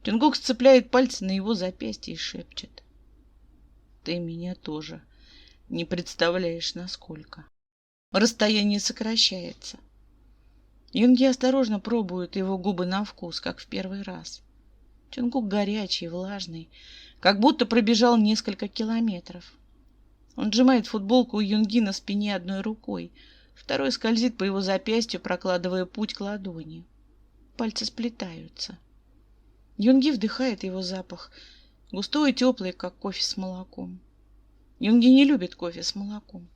S1: Чунгук сцепляет пальцы на его запястье и шепчет. Ты меня тоже не представляешь, насколько. Расстояние сокращается. Юнги осторожно пробует его губы на вкус, как в первый раз. Чунгук горячий, влажный, как будто пробежал несколько километров. Он сжимает футболку у Юнги на спине одной рукой, второй скользит по его запястью, прокладывая путь к ладони. Пальцы сплетаются. Юнги вдыхает его запах, густой и теплый, как кофе с молоком. Юнги не любит кофе с молоком.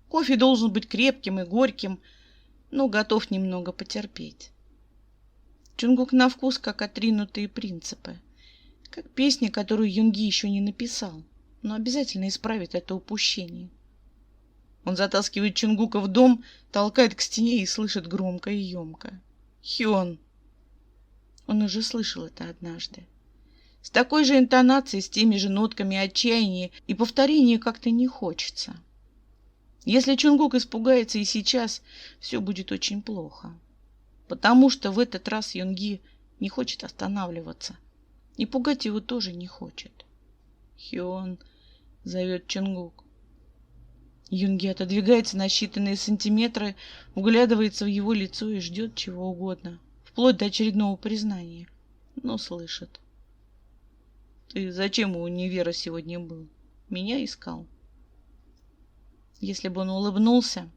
S1: Кофе должен быть крепким и горьким, но готов немного потерпеть. Чунгук на вкус, как отринутые принципы, как песня, которую Юнги еще не написал, но обязательно исправит это упущение. Он затаскивает Чунгука в дом, толкает к стене и слышит громко и емко. «Хён!» Он уже слышал это однажды. С такой же интонацией, с теми же нотками отчаяния, и повторения как-то не хочется. Если Чунгук испугается и сейчас, все будет очень плохо. Потому что в этот раз Юнги не хочет останавливаться. И пугать его тоже не хочет. «Хён!» — зовет Чунгук. Юнги отодвигается на считанные сантиметры, углядывается в его лицо и ждет чего угодно, вплоть до очередного признания, но слышит. «Ты зачем у универа сегодня был? Меня искал?» Если бы он улыбнулся,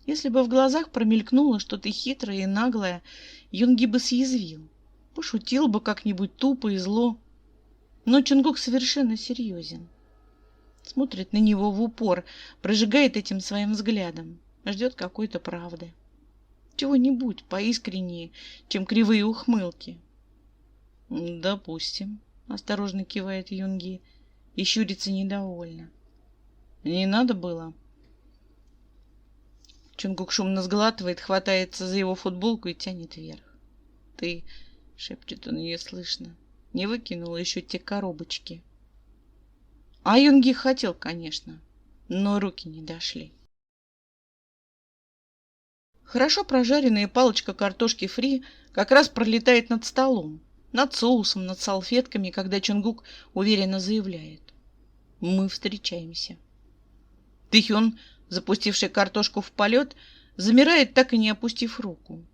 S1: если бы в глазах промелькнуло что-то хитрое и наглое, Юнги бы съязвил, пошутил бы как-нибудь тупо и зло. Но Чунгук совершенно серьезен. Смотрит на него в упор, прожигает этим своим взглядом, ждет какой-то правды. Чего-нибудь поискреннее, чем кривые ухмылки. «Допустим», — осторожно кивает Юнги и щурится недовольно. «Не надо было?» Чунгук шумно сглатывает, хватается за его футболку и тянет вверх. «Ты», — шепчет он ее слышно, — «не выкинула еще те коробочки». А Юнги хотел, конечно, но руки не дошли. Хорошо прожаренная палочка картошки фри как раз пролетает над столом, над соусом, над салфетками, когда Чунгук уверенно заявляет. Мы встречаемся. Тэхён, запустивший картошку в полет, замирает, так и не опустив руку.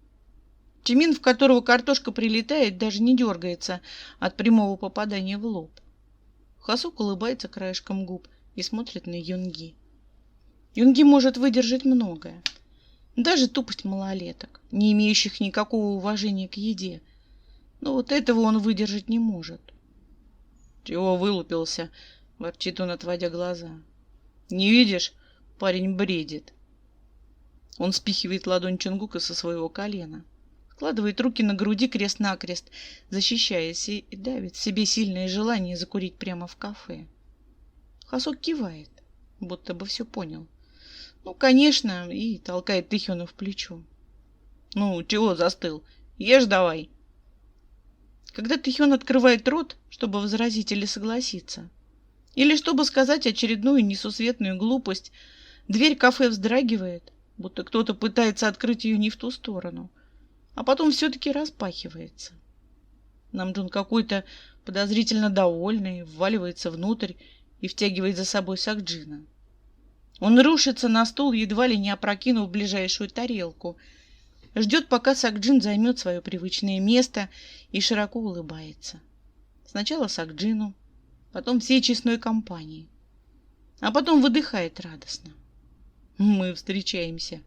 S1: Чимин, в которого картошка прилетает, даже не дергается от прямого попадания в лоб. Хасук улыбается краешком губ и смотрит на Юнги. Юнги может выдержать многое. Даже тупость малолеток, не имеющих никакого уважения к еде. Но вот этого он выдержать не может. «Чего вылупился?» — ворчит он, отводя глаза. «Не видишь? Парень бредит». Он спихивает ладонь Чунгука со своего колена, складывает руки на груди крест-накрест, защищаясь, и давит в себе сильное желание закурить прямо в кафе. Хасук кивает, будто бы все понял. Ну, конечно, и толкает Тэхёна в плечо. «Ну, чего застыл? Ешь давай!» Когда Тэхён открывает рот, чтобы возразить или согласиться, или чтобы сказать очередную несусветную глупость, дверь кафе вздрагивает, будто кто-то пытается открыть ее не в ту сторону, а потом все-таки распахивается. Намджун какой-то подозрительно довольный вваливается внутрь и втягивает за собой Сакджина. Он рушится на стул, едва ли не опрокинув ближайшую тарелку, ждет, пока Сакджин займет свое привычное место и широко улыбается. Сначала Сакджину, потом всей честной компании, а потом выдыхает радостно. Мы встречаемся.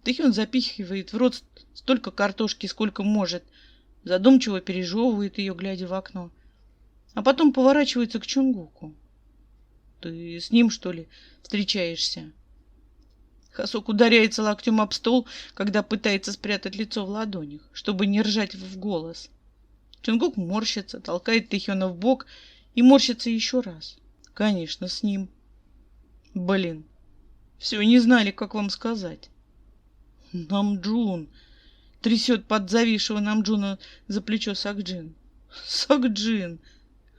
S1: Тэхён запихивает в рот столько картошки, сколько может, задумчиво пережевывает ее, глядя в окно, а потом поворачивается к Чунгуку. Ты с ним, что ли, встречаешься? Хасок ударяется локтем об стол, когда пытается спрятать лицо в ладонях, чтобы не ржать в голос. Чунгук морщится, толкает Тэхёна в бок и морщится еще раз. Конечно, с ним. Блин, все не знали, как вам сказать. Намджун! Трясет под зависшего Намджуна за плечо Сакджин. Сакджин!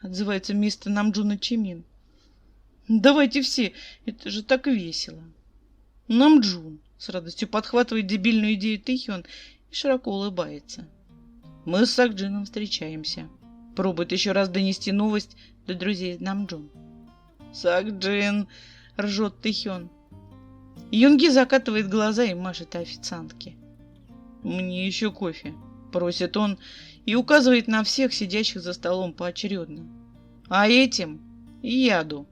S1: Отзывается вместо Намджуна Чимин. Давайте все, это же так весело. Намджун с радостью подхватывает дебильную идею Тэхён и широко улыбается. Мы с Сакджином встречаемся. Пробует еще раз донести новость до друзей Намджун. Сакджин! Ржет Тэхён. Юнги закатывает глаза и машет официантке. Мне еще кофе, просит он и указывает на всех сидящих за столом поочередно. А этим яду.